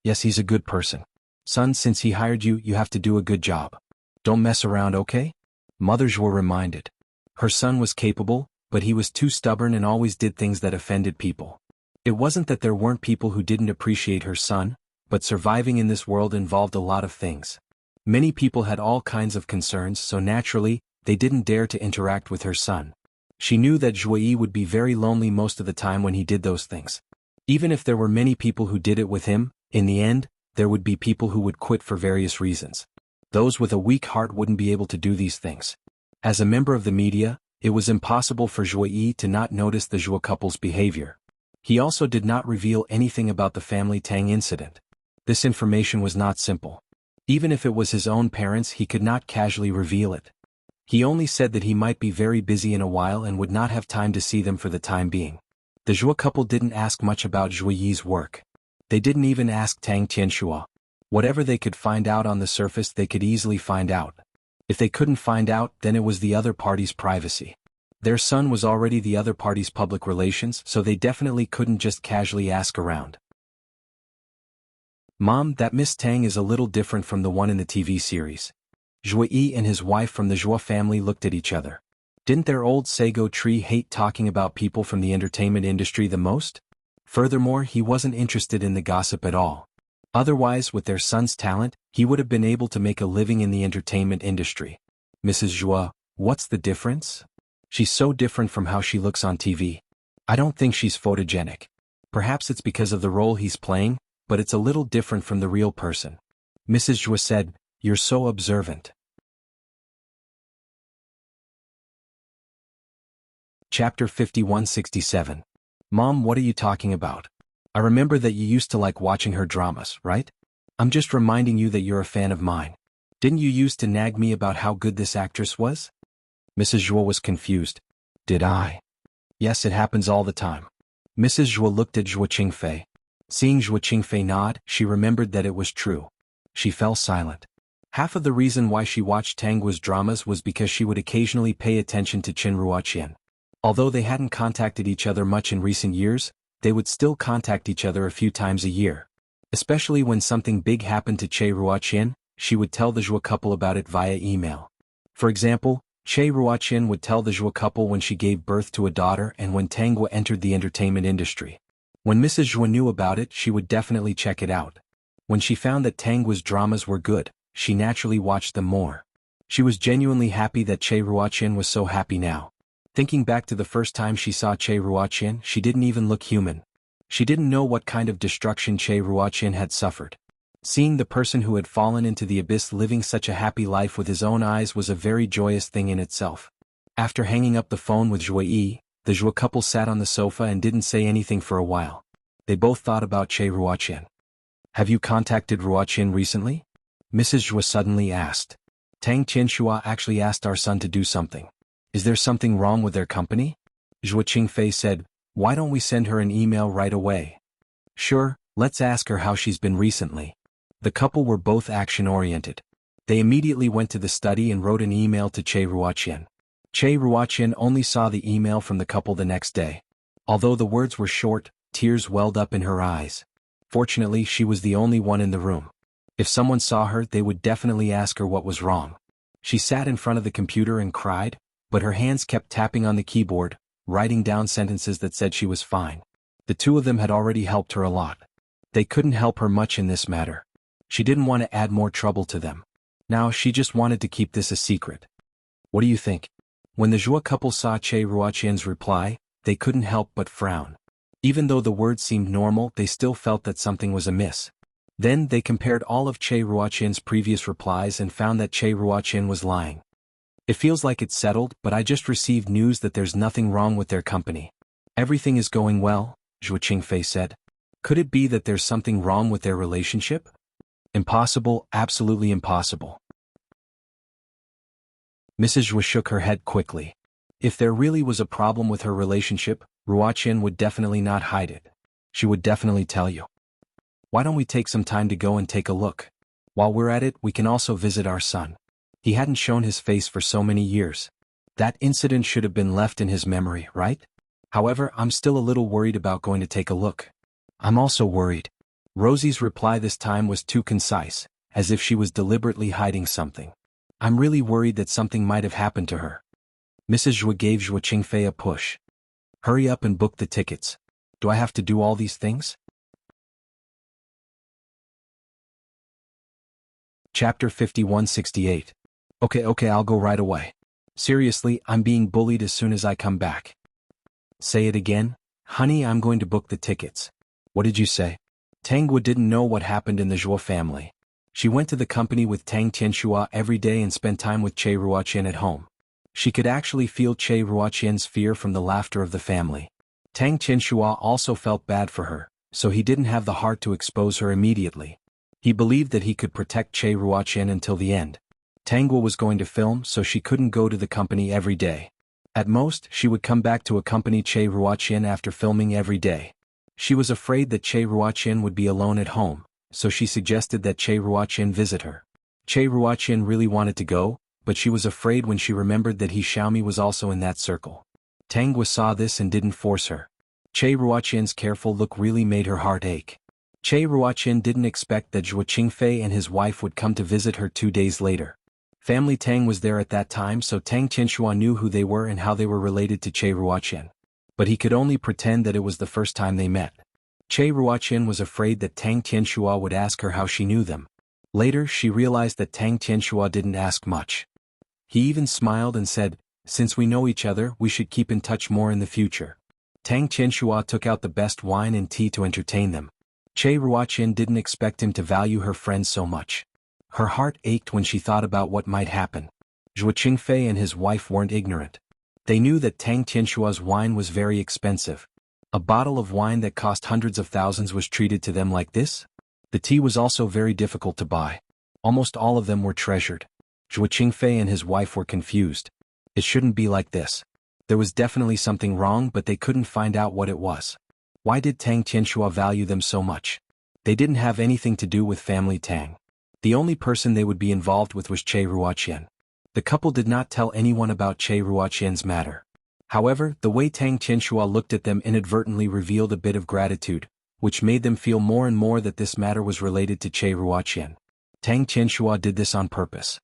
Speaker 1: Yes, he's a good person. Son, since he hired you, you have to do a good job. Don't mess around, okay?" Mother Zhua reminded. Her son was capable, but he was too stubborn and always did things that offended people. It wasn't that there weren't people who didn't appreciate her son, but surviving in this world involved a lot of things. Many people had all kinds of concerns, so naturally, they didn't dare to interact with her son. She knew that Zhuyi would be very lonely most of the time when he did those things. Even if there were many people who did it with him, in the end, there would be people who would quit for various reasons. Those with a weak heart wouldn't be able to do these things. As a member of the media, it was impossible for Zhuyi to not notice the Zhua couple's behavior. He also did not reveal anything about the family Tang incident. This information was not simple. Even if it was his own parents, he could not casually reveal it. He only said that he might be very busy in a while and would not have time to see them for the time being. The Zhua couple didn't ask much about Zhuyi's work. They didn't even ask Tang Tianxua. Whatever they could find out on the surface, they could easily find out. If they couldn't find out, then it was the other party's privacy. Their son was already the other party's public relations, so they definitely couldn't just casually ask around. Mom, that Miss Tang is a little different from the one in the TV series. Zhuyi and his wife from the Zhua family looked at each other. Didn't their old sago tree hate talking about people from the entertainment industry the most? Furthermore, he wasn't interested in the gossip at all. Otherwise, with their son's talent, he would have been able to make a living in the entertainment industry. Mrs. Zhua, what's the difference? She's so different from how she looks on TV. I don't think she's photogenic. Perhaps it's because of the role he's playing, but it's a little different from the real person. Mrs. Zhua said, "You're so observant." Chapter 5167. Mom, what are you talking about? I remember that you used to like watching her dramas, right? I'm just reminding you that you're a fan of mine. Didn't you used to nag me about how good this actress was? Mrs. Zhua was confused. Did I? Yes, it happens all the time. Mrs. Zhua looked at Zhua Qingfei. Seeing Zhua Qingfei nod, she remembered that it was true. She fell silent. Half of the reason why she watched Tanggua's dramas was because she would occasionally pay attention to Qin Ruoqian. Although they hadn't contacted each other much in recent years, they would still contact each other a few times a year. Especially when something big happened to Che Ruoqian, she would tell the Zhua couple about it via email. For example, Che Ruoqian would tell the Zhua couple when she gave birth to a daughter and when Tanggua entered the entertainment industry. When Mrs. Zhua knew about it, she would definitely check it out. When she found that Tanggua's dramas were good, she naturally watched them more. She was genuinely happy that Che Ruoqian was so happy now. Thinking back to the first time she saw Che Ruoqian, she didn't even look human. She didn't know what kind of destruction Che Ruoqian had suffered. Seeing the person who had fallen into the abyss living such a happy life with his own eyes was a very joyous thing in itself. After hanging up the phone with Zhuyi, the Zhua couple sat on the sofa and didn't say anything for a while. They both thought about Che Ruoqian. Have you contacted Ruoqian recently? Mrs. Zhua suddenly asked. Tang Tianxua actually asked our son to do something. Is there something wrong with their company? Zhua Qingfei said, why don't we send her an email right away? Sure, let's ask her how she's been recently. The couple were both action-oriented. They immediately went to the study and wrote an email to Che Ruoqian. Che Ruoqian only saw the email from the couple the next day. Although the words were short, tears welled up in her eyes. Fortunately, she was the only one in the room. If someone saw her, they would definitely ask her what was wrong. She sat in front of the computer and cried, but her hands kept tapping on the keyboard, writing down sentences that said she was fine. The two of them had already helped her a lot. They couldn't help her much in this matter. She didn't want to add more trouble to them. Now she just wanted to keep this a secret. What do you think? When the Zhua couple saw Che Ruoqian's reply, they couldn't help but frown. Even though the words seemed normal, they still felt that something was amiss. Then they compared all of Che Ruoqian's previous replies and found that Che Ruoqian was lying. It feels like it's settled, but I just received news that there's nothing wrong with their company. Everything is going well, Zhua Qingfei said. Could it be that there's something wrong with their relationship? Impossible, absolutely impossible. Mrs. Zhua shook her head quickly. If there really was a problem with her relationship, Ruoqian would definitely not hide it. She would definitely tell you. Why don't we take some time to go and take a look? While we're at it, we can also visit our son. He hadn't shown his face for so many years. That incident should have been left in his memory, right? However, I'm still a little worried about going to take a look. I'm also worried. Rosie's reply this time was too concise, as if she was deliberately hiding something. I'm really worried that something might have happened to her. Mrs. Zhua gave Zhuo Qingfei a push. Hurry up and book the tickets. Do I have to do all these things? Chapter 5168. Okay, I'll go right away. Seriously, I'm being bullied as soon as I come back. Say it again? Honey, I'm going to book the tickets. What did you say? Tang Guo didn't know what happened in the Zhuo family. She went to the company with Tang Tianxua every day and spent time with Che Ruoqian at home. She could actually feel Che Ruoqian's fear from the laughter of the family. Tang Tianxua also felt bad for her, so he didn't have the heart to expose her immediately. He believed that he could protect Che Ruoqian until the end. Tang Guo was going to film, so she couldn't go to the company every day. At most, she would come back to accompany Che Ruoqian after filming every day. She was afraid that Che Ruoqian would be alone at home, so she suggested that Che Ruoqian visit her. Che Ruoqian really wanted to go, but she was afraid when she remembered that He Xiaomi was also in that circle. Tang Guo saw this and didn't force her. Che Ruoqian's careful look really made her heart ache. Che Ruoqian didn't expect that Zhuo Qingfei and his wife would come to visit her 2 days later. Family Tang was there at that time, so Tang Tianxua knew who they were and how they were related to Che Ruoqian. But he could only pretend that it was the first time they met. Che Ruoqian was afraid that Tang Tianxua would ask her how she knew them. Later, she realized that Tang Tianxua didn't ask much. He even smiled and said, "Since we know each other, we should keep in touch more in the future." Tang Tianxua took out the best wine and tea to entertain them. Che Ruoqian didn't expect him to value her friends so much. Her heart ached when she thought about what might happen. Zhuo Qingfei and his wife weren't ignorant. They knew that Tang Tianxua's wine was very expensive. A bottle of wine that cost hundreds of thousands was treated to them like this? The tea was also very difficult to buy. Almost all of them were treasured. Zhuo Qingfei and his wife were confused. It shouldn't be like this. There was definitely something wrong, but they couldn't find out what it was. Why did Tang Tianxua value them so much? They didn't have anything to do with family Tang. The only person they would be involved with was Che Ruoqian. The couple did not tell anyone about Che Ruoqian's matter. However, the way Tang Tianxua looked at them inadvertently revealed a bit of gratitude, which made them feel more and more that this matter was related to Che Ruoqian. Tang Tianxua did this on purpose.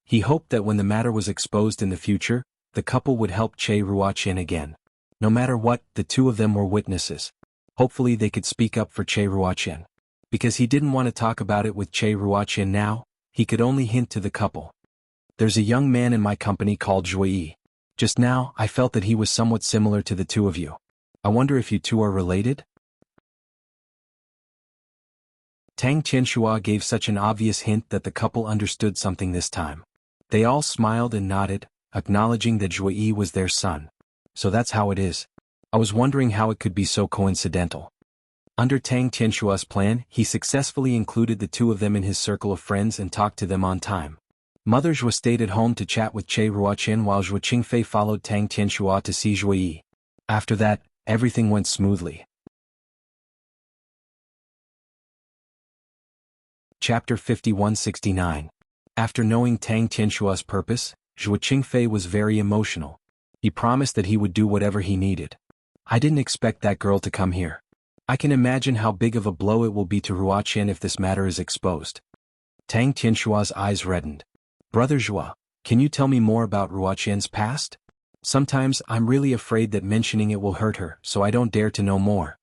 Speaker 1: He hoped that when the matter was exposed in the future, the couple would help Che Ruoqian again. No matter what, the two of them were witnesses. Hopefully they could speak up for Che Ruoqian. Because he didn't want to talk about it with Che Ruoqian now, he could only hint to the couple. There's a young man in my company called Zhuo Yi. Just now, I felt that he was somewhat similar to the two of you. I wonder if you two are related? Tang Tianxua gave such an obvious hint that the couple understood something this time. They all smiled and nodded, acknowledging that Zhuo Yi was their son. So that's how it is. I was wondering how it could be so coincidental. Under Tang Tianxua's plan, he successfully included the two of them in his circle of friends and talked to them on time. Mother Zhuo stayed at home to chat with Che Ruoqian while Zhuo Qingfei followed Tang Tianxua to see Zhuo Yi. After that, everything went smoothly. Chapter 5169. After knowing Tang Tianxua's purpose, Zhuo Qingfei was very emotional. He promised that he would do whatever he needed. I didn't expect that girl to come here. I can imagine how big of a blow it will be to Ruoqian if this matter is exposed. Tang Tianxua's eyes reddened. Brother Zhuo, can you tell me more about Ruoqian's past? Sometimes I'm really afraid that mentioning it will hurt her, so I don't dare to know more.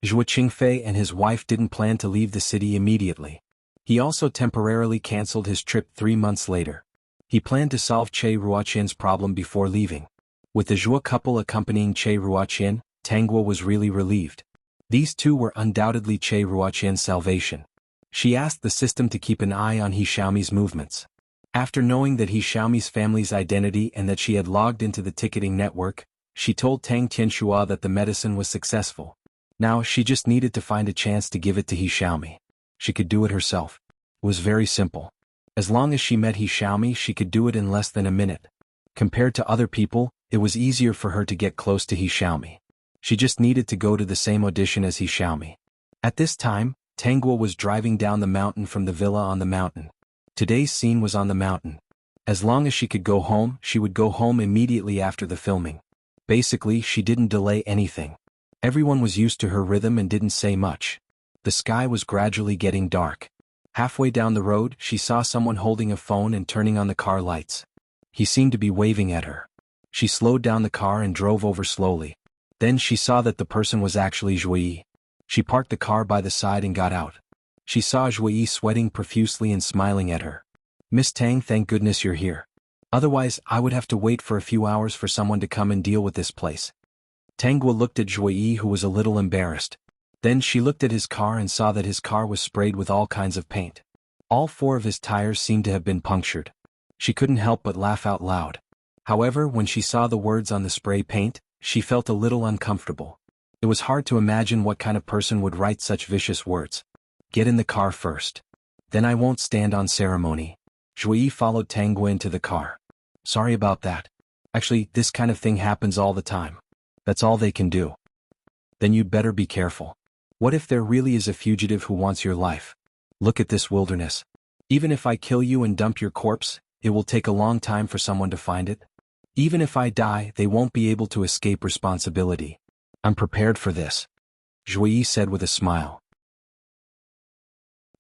Speaker 1: Zhuo Qingfei and his wife didn't plan to leave the city immediately. He also temporarily cancelled his trip 3 months later. He planned to solve Che Ruoqian's problem before leaving. With the Zhuo couple accompanying Che Ruoqian, Tang Guo was really relieved. These two were undoubtedly Che Ruoqian's salvation. She asked the system to keep an eye on He Xiaomi's movements. After knowing that He Xiaomi's family's identity and that she had logged into the ticketing network, she told Tang Tianxua that the medicine was successful. Now she just needed to find a chance to give it to He Xiaomi. She could do it herself. It was very simple. As long as she met He Xiaomi, she could do it in less than a minute. Compared to other people, it was easier for her to get close to He Xiaomi. She just needed to go to the same audition as He Xiaomi. At this time, Tanguo was driving down the mountain from the villa on the mountain. Today's scene was on the mountain. As long as she could go home, she would go home immediately after the filming. Basically, she didn't delay anything. Everyone was used to her rhythm and didn't say much. The sky was gradually getting dark. Halfway down the road, she saw someone holding a phone and turning on the car lights. He seemed to be waving at her. She slowed down the car and drove over slowly. Then she saw that the person was actually Zhuyi. She parked the car by the side and got out. She saw Zhuyi sweating profusely and smiling at her. "Miss Tang, thank goodness you're here. Otherwise, I would have to wait for a few hours for someone to come and deal with this place." Tanguo looked at Zhuyi, who was a little embarrassed. Then she looked at his car and saw that his car was sprayed with all kinds of paint. All 4 of his tires seemed to have been punctured. She couldn't help but laugh out loud. However, when she saw the words on the spray paint, she felt a little uncomfortable. It was hard to imagine what kind of person would write such vicious words. "Get in the car first. Then I won't stand on ceremony." Zhuyi followed Tanguo into the car. "Sorry about that. Actually, this kind of thing happens all the time. That's all they can do." "Then you'd better be careful. What if there really is a fugitive who wants your life? Look at this wilderness. Even if I kill you and dump your corpse, it will take a long time for someone to find it. Even if I die, they won't be able to escape responsibility. I'm prepared for this," Zhuyi said with a smile.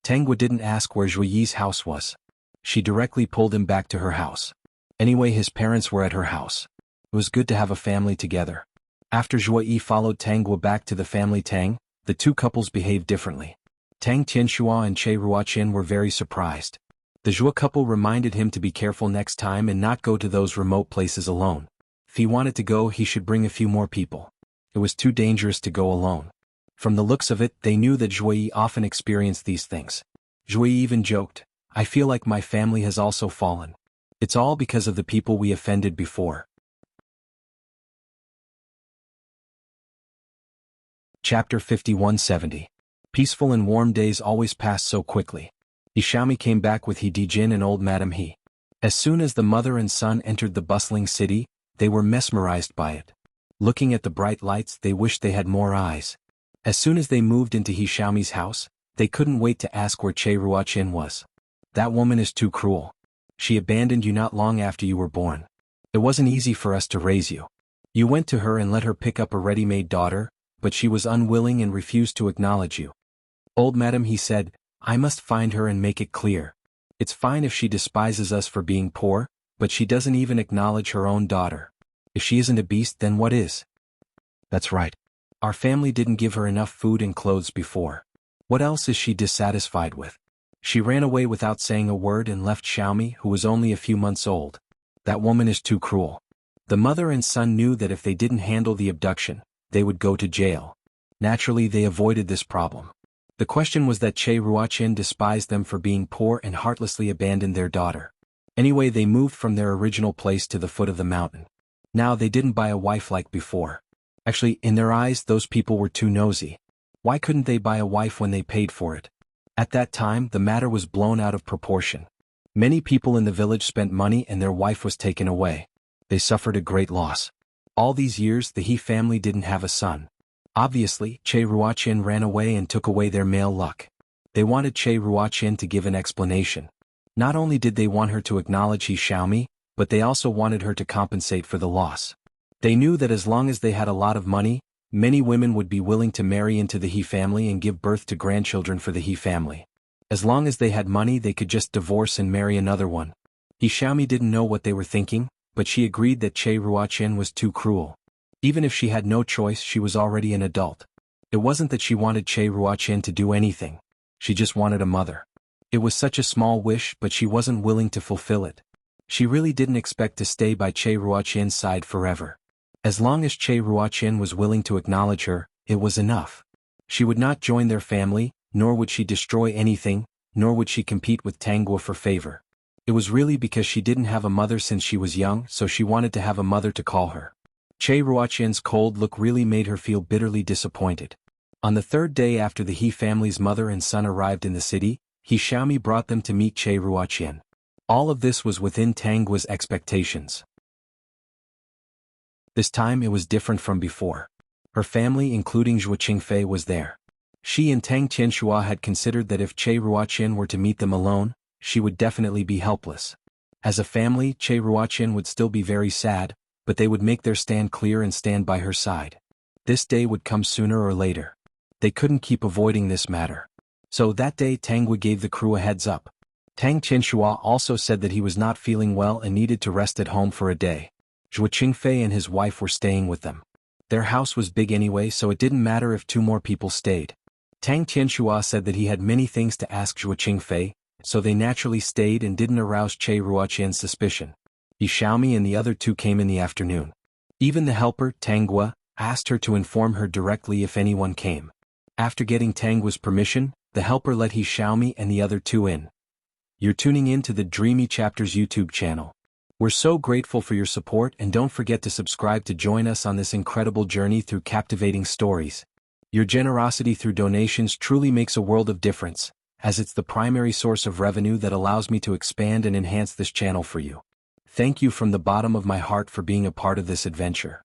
Speaker 1: Tanguo didn't ask where Zhuyi's house was. She directly pulled him back to her house. Anyway, his parents were at her house. It was good to have a family together. After Zhuyi followed Tanguo back to the family Tang, the 2 couples behaved differently. Tang Tianxua and Che Ruoqian were very surprised. The Zhua couple reminded him to be careful next time and not go to those remote places alone. If he wanted to go, he should bring a few more people. It was too dangerous to go alone. From the looks of it, they knew that Zhuyi often experienced these things. Zhuyi even joked, "I feel like my family has also fallen. It's all because of the people we offended before." Chapter 5170. Peaceful and warm days always passed so quickly. He Xiaomi came back with He Dijin and old Madame He. As soon as the mother and son entered the bustling city, they were mesmerized by it. Looking at the bright lights, they wished they had more eyes. As soon as they moved into He Xiaomi's house, they couldn't wait to ask where Che Ruoqian was. "That woman is too cruel. She abandoned you not long after you were born. It wasn't easy for us to raise you. You went to her and let her pick up a ready-made daughter, but she was unwilling and refused to acknowledge you." Old Madam He said, "I must find her and make it clear. It's fine if she despises us for being poor, but she doesn't even acknowledge her own daughter. If she isn't a beast, then what is?" "That's right. Our family didn't give her enough food and clothes before. What else is she dissatisfied with? She ran away without saying a word and left Xiaomi, who was only a few months old. That woman is too cruel." The mother and son knew that if they didn't handle the abduction, they would go to jail. Naturally, they avoided this problem. The question was that Che Ruoqian despised them for being poor and heartlessly abandoned their daughter. Anyway, they moved from their original place to the foot of the mountain. Now they didn't buy a wife like before. Actually, in their eyes, those people were too nosy. Why couldn't they buy a wife when they paid for it? At that time, the matter was blown out of proportion. Many people in the village spent money and their wife was taken away. They suffered a great loss. All these years, the He family didn't have a son. Obviously, Che Ruoqian ran away and took away their male luck. They wanted Che Ruoqian to give an explanation. Not only did they want her to acknowledge He Xiaomi, but they also wanted her to compensate for the loss. They knew that as long as they had a lot of money, many women would be willing to marry into the He family and give birth to grandchildren for the He family. As long as they had money, they could just divorce and marry another one. He Xiaomi didn't know what they were thinking, but she agreed that Che Ruoqian was too cruel. Even if she had no choice, she was already an adult. It wasn't that she wanted Che Ruoqian to do anything. She just wanted a mother. It was such a small wish, but she wasn't willing to fulfill it. She really didn't expect to stay by Che Ruoqian's side forever. As long as Che Ruoqian was willing to acknowledge her, it was enough. She would not join their family, nor would she destroy anything, nor would she compete with Tanguo for favor. It was really because she didn't have a mother since she was young, so she wanted to have a mother to call her. Che Ruoqian's cold look really made her feel bitterly disappointed. On the 3rd day after the He family's mother and son arrived in the city, He Xiaomi brought them to meet Che Ruoqian. All of this was within Tanguo's expectations. This time it was different from before. Her family, including Zhuo Qingfei, was there. She and Tang Qianxua had considered that if Che Ruoqin were to meet them alone, she would definitely be helpless. As a family, Che Ruoqin would still be very sad, but they would make their stand clear and stand by her side. This day would come sooner or later. They couldn't keep avoiding this matter. So that day Tangwa gave the crew a heads up. Tang Qianxua also said that he was not feeling well and needed to rest at home for a day. Zhuo Qingfei and his wife were staying with them. Their house was big anyway, so it didn't matter if 2 more people stayed. Tang Qianxua said that he had many things to ask Zhuo Qingfei, so they naturally stayed and didn't arouse Che Ruoqian's suspicion. Yi Xiaomi and the other 2 came in the afternoon. Even the helper, Tangwa, asked her to inform her directly if anyone came. After getting Tangwa's permission, the helper let Yi Xiaomi and the other 2 in. You're tuning in to the Dreamy Chapters YouTube channel. We're so grateful for your support, and don't forget to subscribe to join us on this incredible journey through captivating stories. Your generosity through donations truly makes a world of difference, as it's the primary source of revenue that allows me to expand and enhance this channel for you. Thank you from the bottom of my heart for being a part of this adventure.